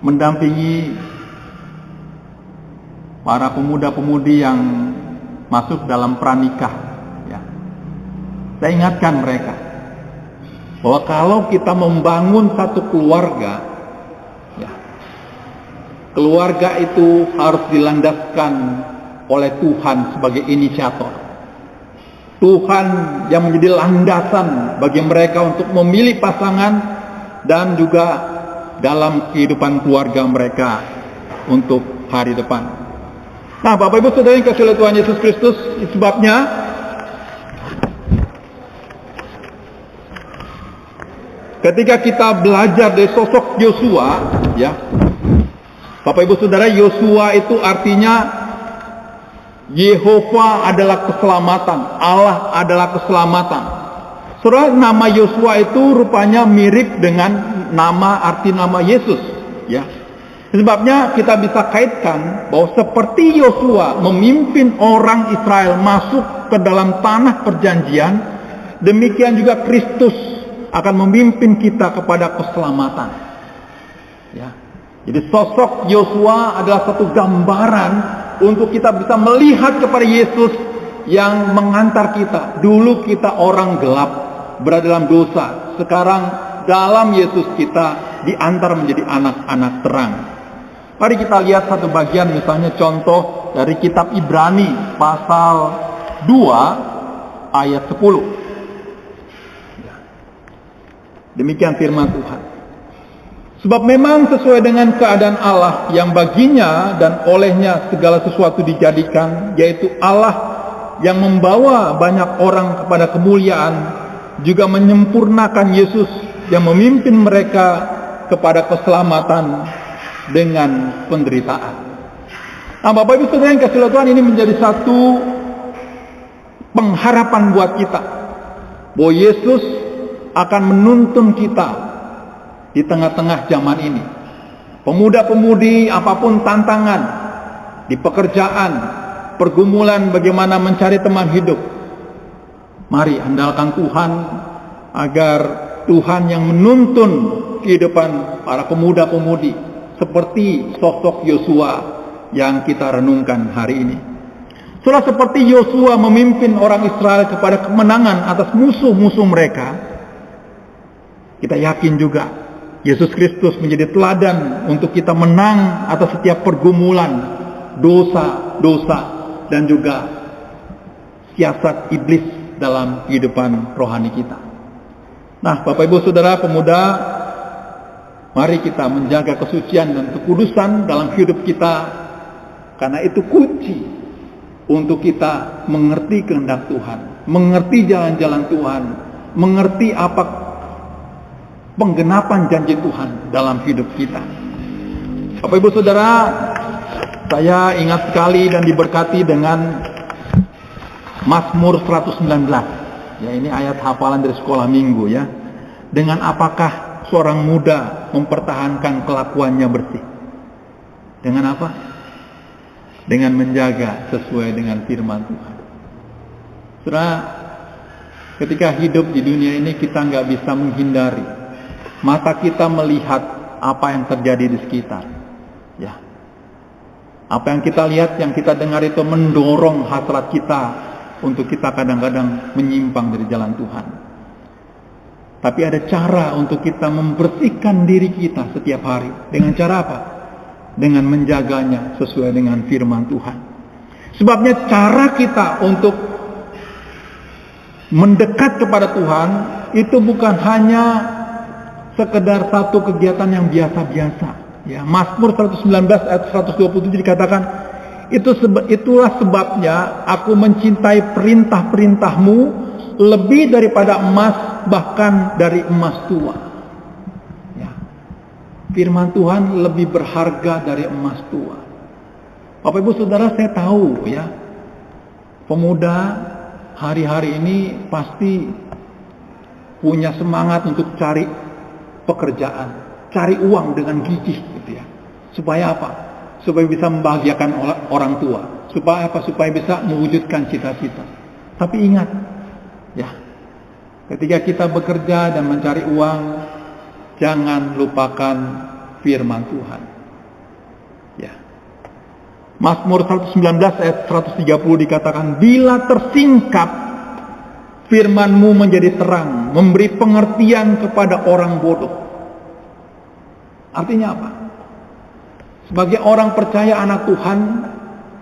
mendampingi para pemuda-pemudi yang masuk dalam pranikah. Ya. Saya ingatkan mereka bahwa kalau kita membangun satu keluarga, keluarga itu harus dilandaskan oleh Tuhan sebagai inisiator. Tuhan yang menjadi landasan bagi mereka untuk memilih pasangan dan juga dalam kehidupan keluarga mereka untuk hari depan. Nah, Bapak Ibu Saudara yang kasih oleh Tuhan Yesus Kristus, sebabnya ketika kita belajar dari sosok Yosua, ya, Bapak Ibu Saudara, Yosua itu artinya Yehova adalah keselamatan, Allah adalah keselamatan. Saudara, nama Yosua itu rupanya mirip dengan arti nama Yesus, ya. Sebabnya kita bisa kaitkan bahwa seperti Yosua memimpin orang Israel masuk ke dalam tanah perjanjian, demikian juga Kristus akan memimpin kita kepada keselamatan. Ya. Jadi sosok Yosua adalah satu gambaran untuk kita bisa melihat kepada Yesus yang mengantar kita. Dulu kita orang gelap, berada dalam dosa. Sekarang dalam Yesus kita diantar menjadi anak-anak terang. Mari kita lihat satu bagian, misalnya contoh dari kitab Ibrani pasal 2 ayat 10. Demikian firman Tuhan. Sebab memang sesuai dengan keadaan Allah yang baginya dan olehnya segala sesuatu dijadikan, yaitu Allah yang membawa banyak orang kepada kemuliaan, juga menyempurnakan Yesus yang memimpin mereka kepada keselamatan dengan penderitaan. Nah, Bapak Ibu Saudara yang kasih Tuhan, ini menjadi satu pengharapan buat kita bahwa Yesus akan menuntun kita di tengah-tengah zaman ini. Pemuda-pemudi, apapun tantangan di pekerjaan, pergumulan, bagaimana mencari teman hidup, mari andalkan Tuhan agar Tuhan yang menuntun kehidupan para pemuda-pemudi seperti sosok Yosua yang kita renungkan hari ini. Setelah seperti Yosua memimpin orang Israel kepada kemenangan atas musuh-musuh mereka, kita yakin juga Yesus Kristus menjadi teladan untuk kita menang atas setiap pergumulan, dosa-dosa, dan juga siasat iblis dalam kehidupan rohani kita. Nah, Bapak Ibu Saudara pemuda, mari kita menjaga kesucian dan kekudusan dalam hidup kita, karena itu kunci untuk kita mengerti kehendak Tuhan, mengerti jalan-jalan Tuhan, mengerti apa penggenapan janji Tuhan dalam hidup kita. Bapak Ibu Saudara, saya ingat sekali dan diberkati dengan Mazmur 119. Ya, ini ayat hafalan dari sekolah minggu ya. Dengan apakah seorang muda mempertahankan kelakuannya bersih? Dengan apa? Dengan menjaga sesuai dengan firman Tuhan. Saudara, ketika hidup di dunia ini kita nggak bisa menghindari mata kita melihat apa yang terjadi di sekitar. Ya. Apa yang kita lihat, yang kita dengar itu mendorong hasrat kita untuk kita kadang-kadang menyimpang dari jalan Tuhan. Tapi ada cara untuk kita membersihkan diri kita setiap hari. Dengan cara apa? Dengan menjaganya sesuai dengan firman Tuhan. Sebabnya cara kita untuk mendekat kepada Tuhan itu bukan hanya sekedar satu kegiatan yang biasa-biasa. Ya, Mazmur 119 ayat 127 dikatakan, itulah sebabnya aku mencintai perintah-perintahmu lebih daripada emas, bahkan dari emas tua. Ya. Firman Tuhan lebih berharga dari emas tua. Bapak Ibu Saudara, saya tahu ya, pemuda hari-hari ini pasti punya semangat untuk cari pekerjaan, cari uang dengan gigih gitu ya. Supaya apa? Supaya bisa membahagiakan orang tua. Supaya apa? Supaya bisa mewujudkan cita-cita. Tapi ingat, ya, ketika kita bekerja dan mencari uang, jangan lupakan firman Tuhan. Ya. Mazmur 119 ayat 130 dikatakan, bila tersingkap firman-Mu menjadi terang, memberi pengertian kepada orang bodoh. Artinya apa? Sebagai orang percaya anak Tuhan,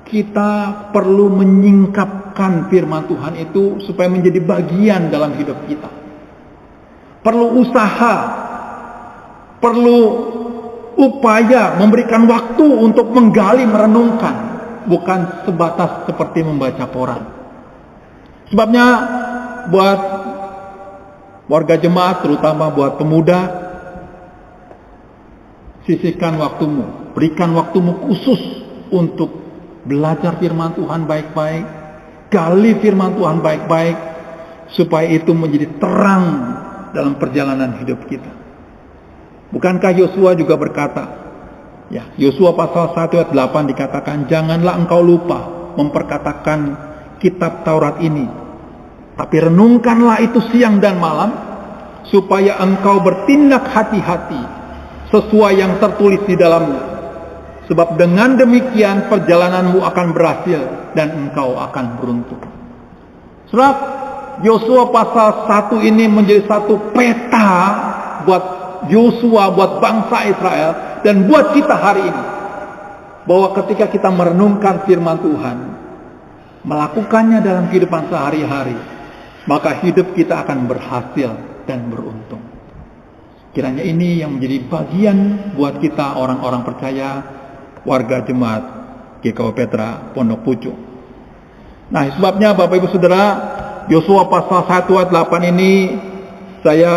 kita perlu menyingkapkan firman Tuhan itu supaya menjadi bagian dalam hidup kita. Perlu usaha, perlu upaya, memberikan waktu untuk menggali, merenungkan, bukan sebatas seperti membaca koran. Sebabnya buat warga jemaat, terutama buat pemuda, sisihkan waktumu, berikan waktumu khusus untuk belajar firman Tuhan baik-baik, gali firman Tuhan baik-baik, supaya itu menjadi terang dalam perjalanan hidup kita. Bukankah Yosua juga berkata, ya, Yosua pasal 1 ayat 8 dikatakan, janganlah engkau lupa memperkatakan kitab Taurat ini, tapi renungkanlah itu siang dan malam, supaya engkau bertindak hati-hati sesuai yang tertulis di dalamnya. Sebab dengan demikian perjalananmu akan berhasil dan engkau akan beruntung. Sebab Yosua pasal 1 ini menjadi satu peta buat Yosua, buat bangsa Israel, dan buat kita hari ini. Bahwa ketika kita merenungkan firman Tuhan, melakukannya dalam kehidupan sehari-hari, maka hidup kita akan berhasil dan beruntung. Kiranya ini yang menjadi bagian buat kita orang-orang percaya, warga jemaat GKW Petra Pondok Pucung. Nah, sebabnya Bapak Ibu Saudara, Yosua pasal 1 ayat 8 ini saya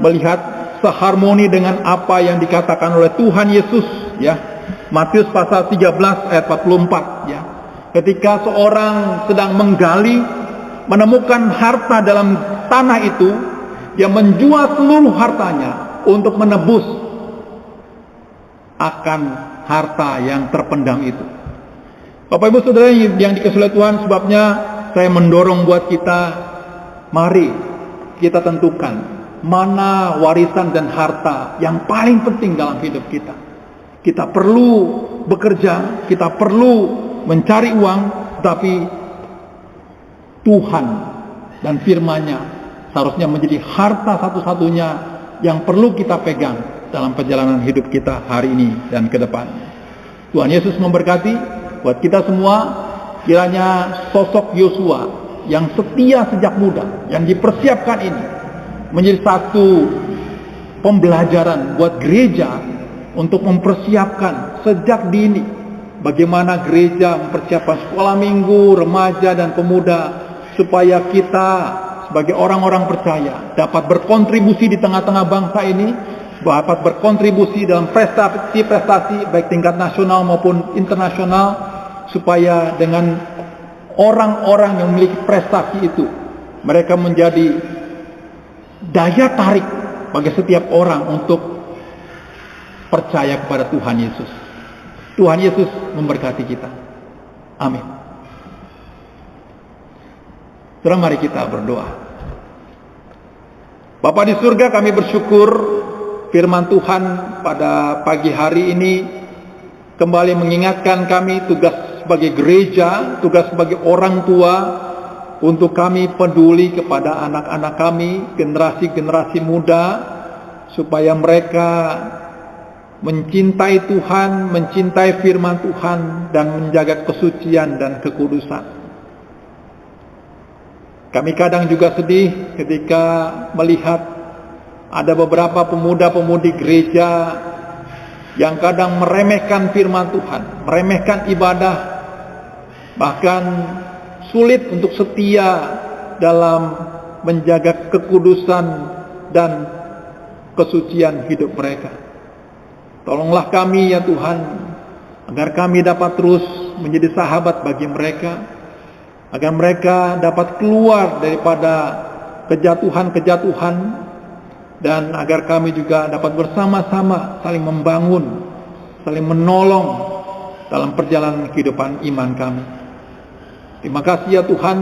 melihat seharmoni dengan apa yang dikatakan oleh Tuhan Yesus, ya. Matius pasal 13 ayat 44, ya. Ketika seorang sedang menggali, menemukan harta dalam tanah itu, dia menjual seluruh hartanya untuk menebus akan harta yang terpendam itu. Bapak Ibu Saudara yang dikasihi oleh Tuhan, sebabnya saya mendorong buat kita, mari kita tentukan mana warisan dan harta yang paling penting dalam hidup kita. Kita perlu bekerja, kita perlu mencari uang, tapi Tuhan dan firman-Nya seharusnya menjadi harta satu-satunya yang perlu kita pegang dalam perjalanan hidup kita hari ini dan ke depan. Tuhan Yesus memberkati. Buat kita semua, kiranya sosok Yosua yang setia sejak muda, yang dipersiapkan ini, menjadi satu pembelajaran buat gereja untuk mempersiapkan sejak dini bagaimana gereja mempersiapkan sekolah minggu, remaja dan pemuda, supaya kita sebagai orang-orang percaya dapat berkontribusi di tengah-tengah bangsa ini, dapat berkontribusi dalam prestasi-prestasi baik tingkat nasional maupun internasional, supaya dengan orang-orang yang memiliki prestasi itu, mereka menjadi daya tarik bagi setiap orang untuk percaya kepada Tuhan Yesus. Tuhan Yesus memberkati kita. Amin. Sekarang mari kita berdoa. Bapa di surga, kami bersyukur firman Tuhan pada pagi hari ini kembali mengingatkan kami tugas sebagai gereja, tugas sebagai orang tua, untuk kami peduli kepada anak-anak kami, generasi-generasi muda, supaya mereka mencintai Tuhan, mencintai firman Tuhan, dan menjaga kesucian dan kekudusan. Kami kadang juga sedih ketika melihat ada beberapa pemuda-pemudi gereja yang kadang meremehkan firman Tuhan, meremehkan ibadah, bahkan sulit untuk setia dalam menjaga kekudusan dan kesucian hidup mereka. Tolonglah kami ya Tuhan, agar kami dapat terus menjadi sahabat bagi mereka, agar mereka dapat keluar daripada kejatuhan-kejatuhan, dan agar kami juga dapat bersama-sama saling membangun, saling menolong dalam perjalanan kehidupan iman kami. Terima kasih ya Tuhan,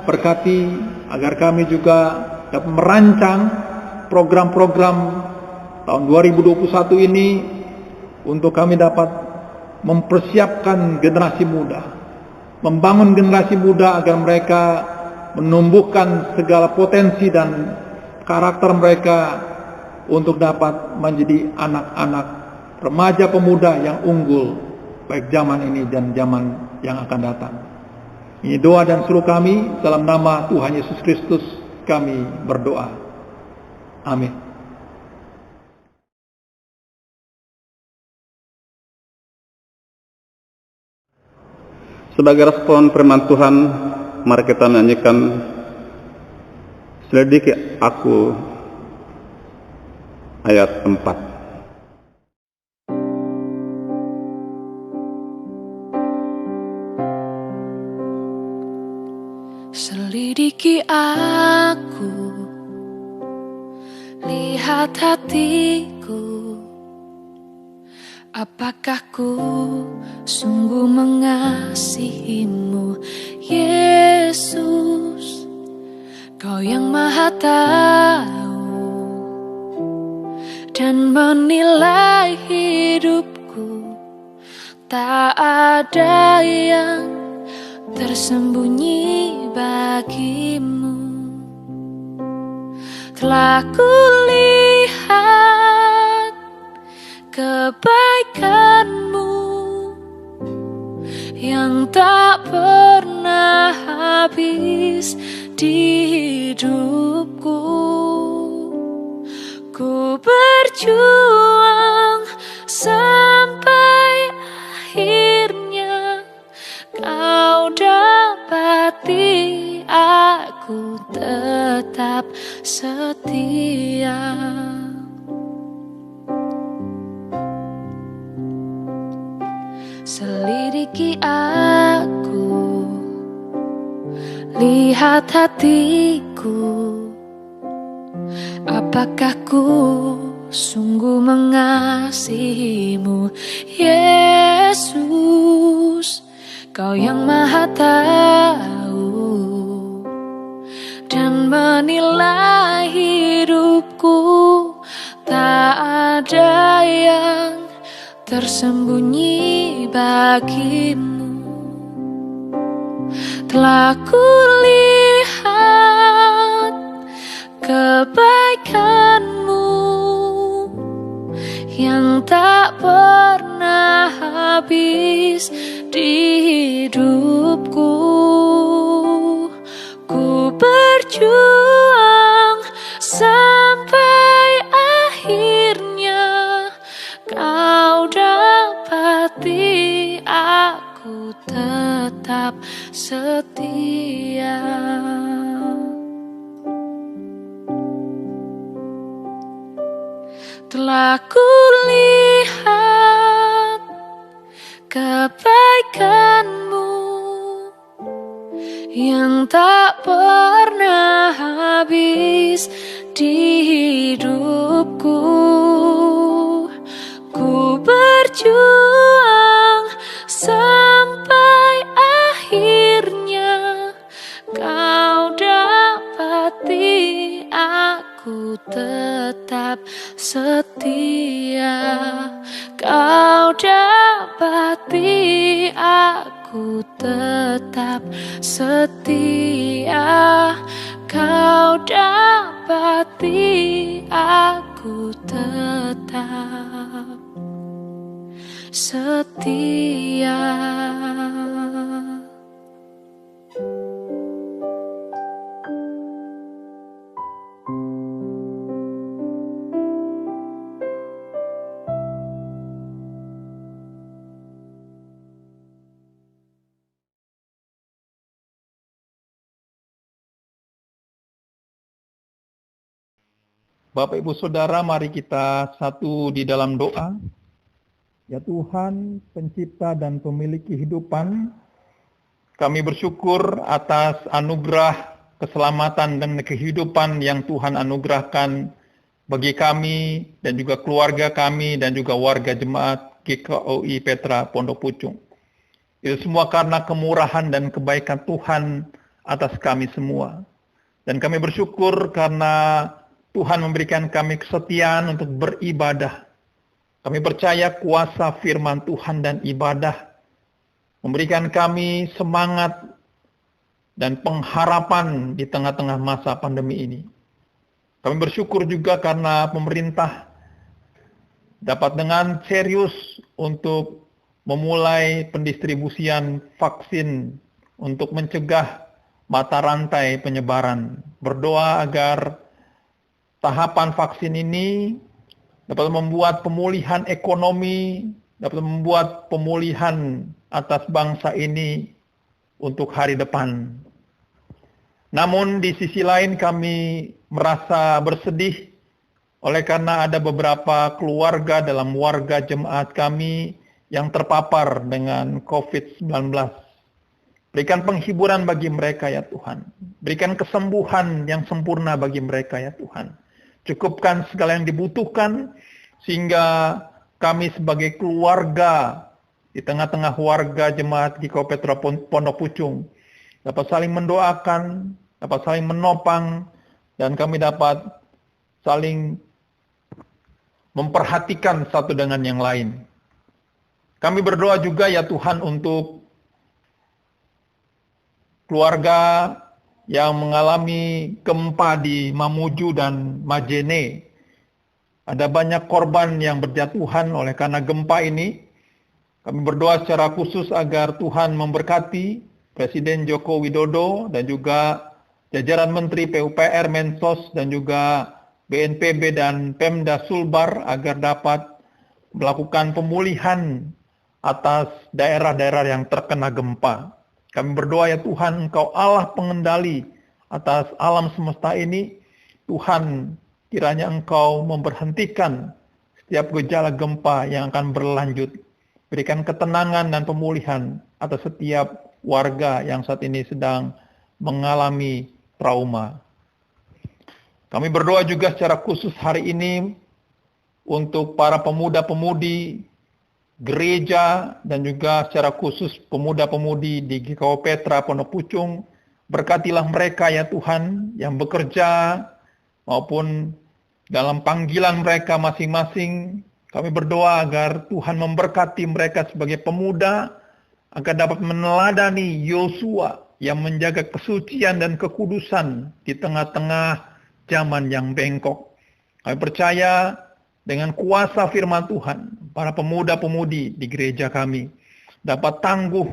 berkati agar kami juga dapat merancang program-program tahun 2021 ini, untuk kami dapat mempersiapkan generasi muda, membangun generasi muda agar mereka menumbuhkan segala potensi dan karakter mereka untuk dapat menjadi anak-anak remaja pemuda yang unggul, baik zaman ini dan zaman yang akan datang. Ini doa dan suruh kami, dalam nama Tuhan Yesus Kristus kami berdoa. Amin. Sebagai respon firman Tuhan, mari kita menyanyikan "Selidiki Aku" ayat 4. Selidiki aku, lihat hatiku, apakah ku sungguh mengasihimu, Yesus, Kau yang Maha Tahu dan menilai hidupku. Tak ada yang tersembunyi bagimu. Telah kulihat kebaikanmu yang tak pernah habis di hidupku. Ku berjuang sampai akhirnya Kau dapat tetap setia. Selidiki aku, lihat hatiku, apakah ku sungguh mengasihimu, Yesus, Kau yang Maha Tahu dan menilai hidupku. Tak ada yang tersembunyi bagimu. Telah kulihat kebaikanmu yang tak pernah habis di hidupku. Ku berjuang sampai akhirnya Kau dapati aku tetap setia. Telah kulihat kebaikanmu yang tak pernah habis di hidupku. Ku berjuang sampai akhirnya Kau dapati aku tetap setia. Kau dapati aku tetap setia. Kau dapati aku tetap setia. Bapak Ibu Saudara, mari kita satu di dalam doa. Ya Tuhan, pencipta dan pemilik kehidupan, kami bersyukur atas anugerah keselamatan dan kehidupan yang Tuhan anugerahkan bagi kami dan juga keluarga kami dan juga warga jemaat GKOI Petra Pondok Pucung. Itu semua karena kemurahan dan kebaikan Tuhan atas kami semua. Dan kami bersyukur karena Tuhan memberikan kami kesetiaan untuk beribadah. Kami percaya kuasa firman Tuhan dan ibadah memberikan kami semangat dan pengharapan di tengah-tengah masa pandemi ini. Kami bersyukur juga karena pemerintah dapat dengan serius untuk memulai pendistribusian vaksin untuk mencegah mata rantai penyebaran. Berdoa agar tahapan vaksin ini dapat membuat pemulihan ekonomi, dapat membuat pemulihan atas bangsa ini untuk hari depan. Namun di sisi lain kami merasa bersedih oleh karena ada beberapa keluarga dalam warga jemaat kami yang terpapar dengan COVID-19. Berikan penghiburan bagi mereka ya Tuhan. Berikan kesembuhan yang sempurna bagi mereka ya Tuhan. Cukupkan segala yang dibutuhkan sehingga kami sebagai keluarga di tengah-tengah warga jemaat GKOI Petra Pondok Pucung dapat saling mendoakan, dapat saling menopang, dan kami dapat saling memperhatikan satu dengan yang lain. Kami berdoa juga ya Tuhan untuk keluarga yang mengalami gempa di Mamuju dan Majene. Ada banyak korban yang berjatuhan oleh karena gempa ini. Kami berdoa secara khusus agar Tuhan memberkati Presiden Joko Widodo dan juga jajaran Menteri PUPR, Mensos, dan juga BNPB dan Pemda Sulbar agar dapat melakukan pemulihan atas daerah-daerah yang terkena gempa. Kami berdoa ya Tuhan, Engkau Allah pengendali, atas alam semesta ini. Tuhan, kiranya Engkau memberhentikan setiap gejala gempa yang akan berlanjut. Berikan ketenangan dan pemulihan atas setiap warga yang saat ini sedang mengalami trauma. Kami berdoa juga secara khusus hari ini untuk para pemuda-pemudi gereja dan juga secara khusus pemuda-pemudi di GKW Petra Pondok Pucung. Berkatilah mereka ya Tuhan yang bekerja maupun dalam panggilan mereka masing-masing. Kami berdoa agar Tuhan memberkati mereka sebagai pemuda agar dapat meneladani Yosua yang menjaga kesucian dan kekudusan di tengah-tengah zaman yang bengkok. Kami percaya dengan kuasa firman Tuhan, para pemuda-pemudi di gereja kami dapat tangguh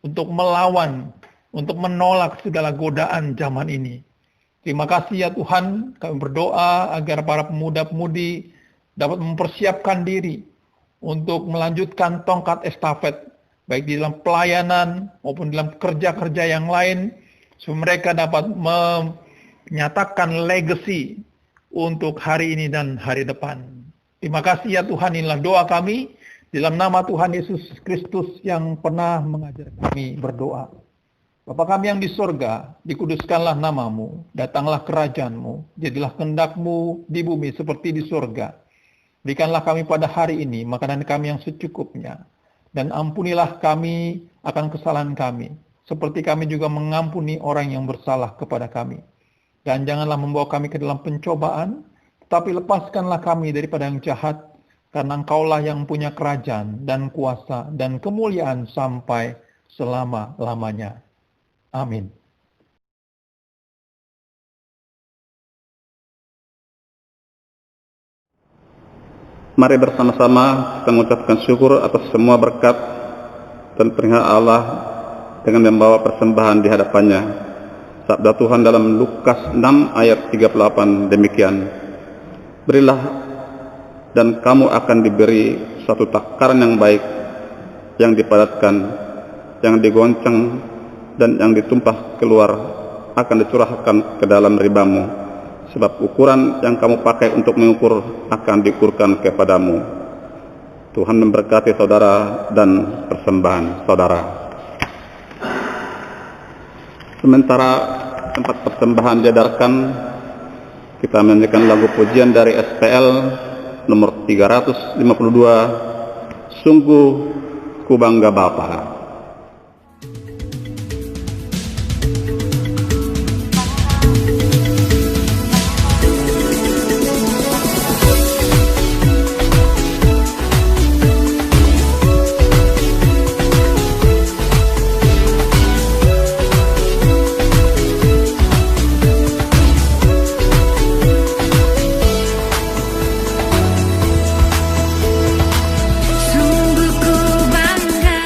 untuk melawan, untuk menolak segala godaan zaman ini. Terima kasih ya Tuhan, kami berdoa agar para pemuda-pemudi dapat mempersiapkan diri untuk melanjutkan tongkat estafet, baik di dalam pelayanan maupun dalam kerja-kerja yang lain, supaya mereka dapat menyatakan legacy untuk hari ini dan hari depan. Terima kasih ya Tuhan, inilah doa kami dalam nama Tuhan Yesus Kristus yang pernah mengajar kami berdoa. Bapa kami yang di sorga, dikuduskanlah namamu, datanglah kerajaanmu, jadilah kehendakmu di bumi seperti di sorga. Berikanlah kami pada hari ini makanan kami yang secukupnya, dan ampunilah kami akan kesalahan kami, seperti kami juga mengampuni orang yang bersalah kepada kami. Dan janganlah membawa kami ke dalam pencobaan, tapi lepaskanlah kami daripada yang jahat, karena Engkaulah yang punya kerajaan dan kuasa dan kemuliaan sampai selama-lamanya. Amin. Mari bersama-sama kita mengucapkan syukur atas semua berkat dan perihal Allah dengan membawa persembahan di hadapannya. Sabda Tuhan dalam Lukas 6 ayat 38 demikian. Berilah dan kamu akan diberi suatu takaran yang baik, yang dipadatkan, yang digoncang, dan yang ditumpah keluar akan dicurahkan ke dalam ribamu. Sebab ukuran yang kamu pakai untuk mengukur akan diukurkan kepadamu. Tuhan memberkati saudara dan persembahan saudara. Sementara tempat persembahan diedarkan, kita menyanyikan lagu pujian dari SPL nomor 352, Sungguh Ku Bangga Bapa. Sungguh ku bangga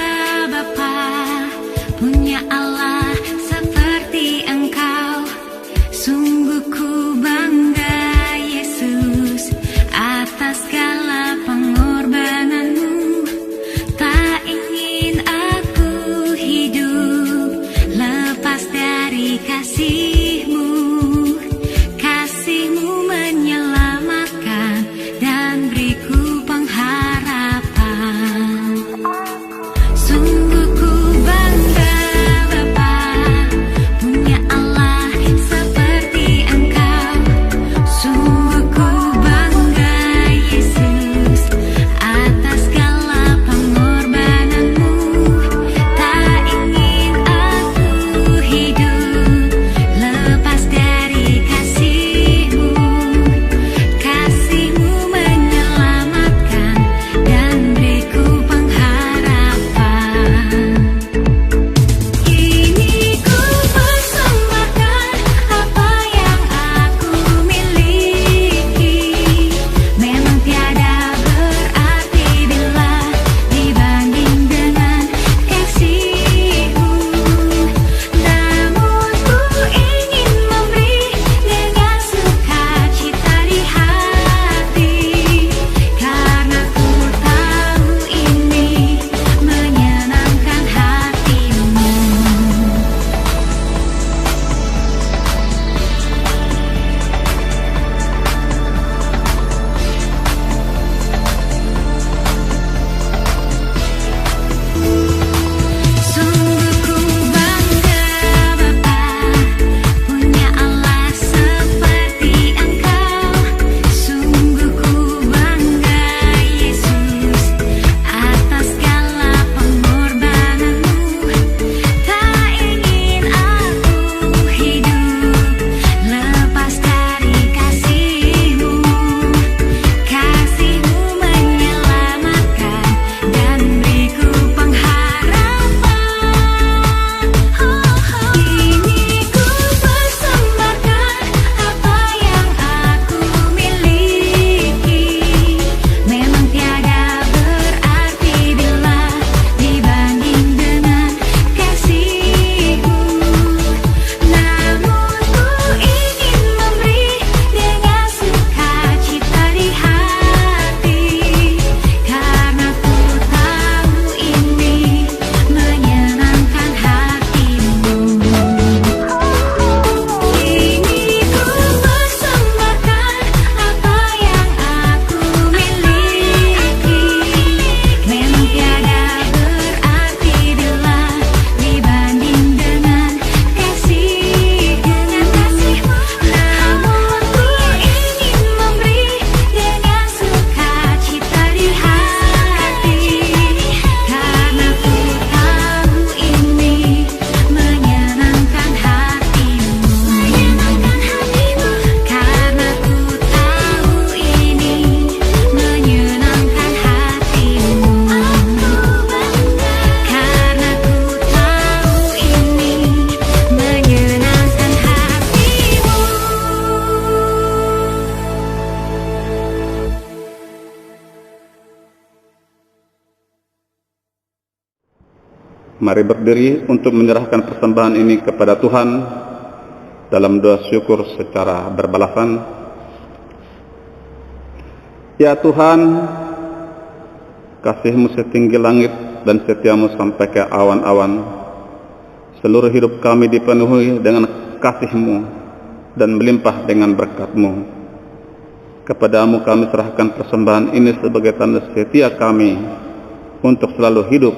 Mari berdiri untuk menyerahkan persembahan ini kepada Tuhan dalam doa syukur secara berbalasan. Ya Tuhan, kasih-Mu setinggi langit dan setia-Mu sampai ke awan-awan. Seluruh hidup kami dipenuhi dengan kasih-Mu dan melimpah dengan berkat-Mu. Kepadamu kami serahkan persembahan ini sebagai tanda setia kami untuk selalu hidup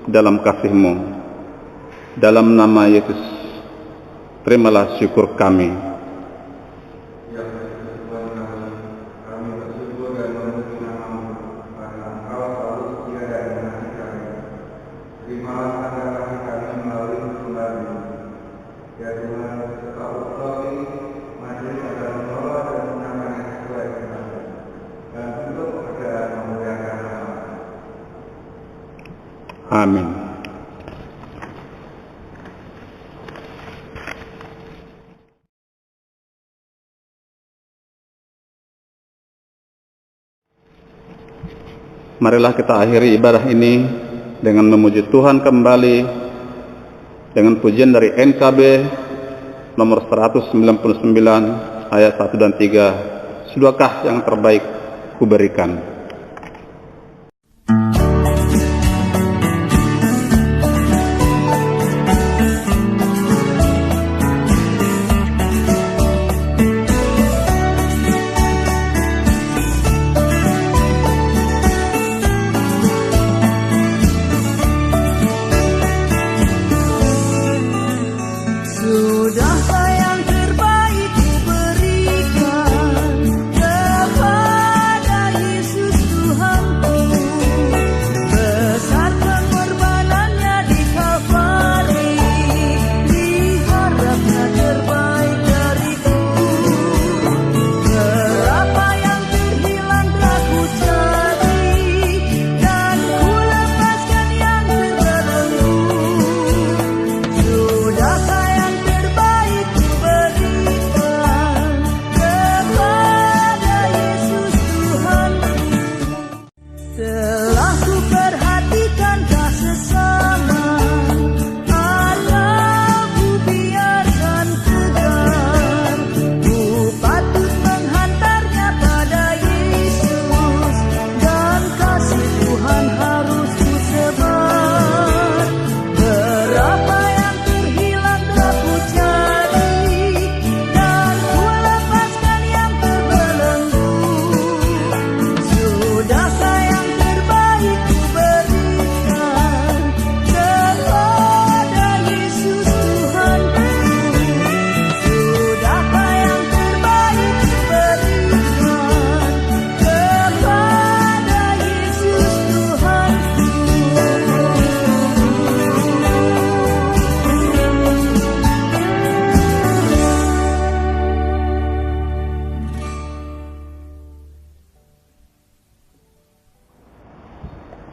dalam kasih-Mu. Dalam nama Yesus, terimalah syukur kami. Amin. Marilah kita akhiri ibadah ini dengan memuji Tuhan kembali dengan pujian dari NKB nomor 199 ayat 1 dan 3. Sudahkah yang terbaik kuberikan?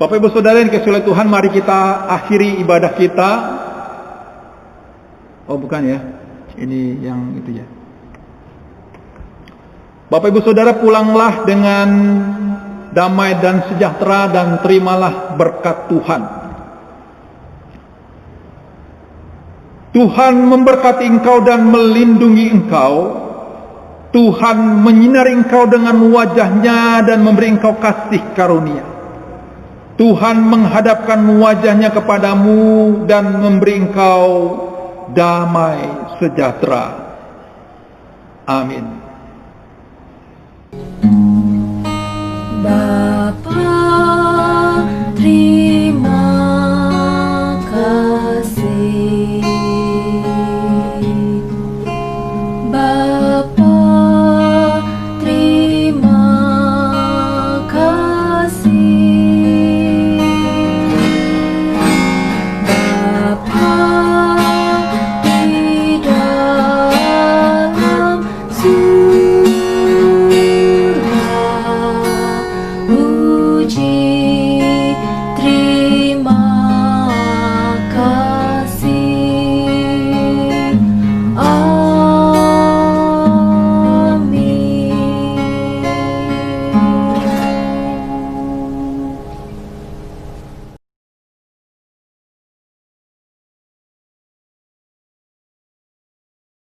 Bapak Ibu Saudara yang dikasihi oleh Tuhan, mari kita akhiri ibadah kita. Oh bukan ya, ini yang itu ya. Bapak Ibu Saudara, pulanglah dengan damai dan sejahtera dan terimalah berkat Tuhan. Tuhan memberkati engkau dan melindungi engkau. Tuhan menyinari engkau dengan wajah-Nya dan memberi engkau kasih karunia. Tuhan menghadapkan wajah-Nya kepadamu dan memberi engkau damai sejahtera. Amin.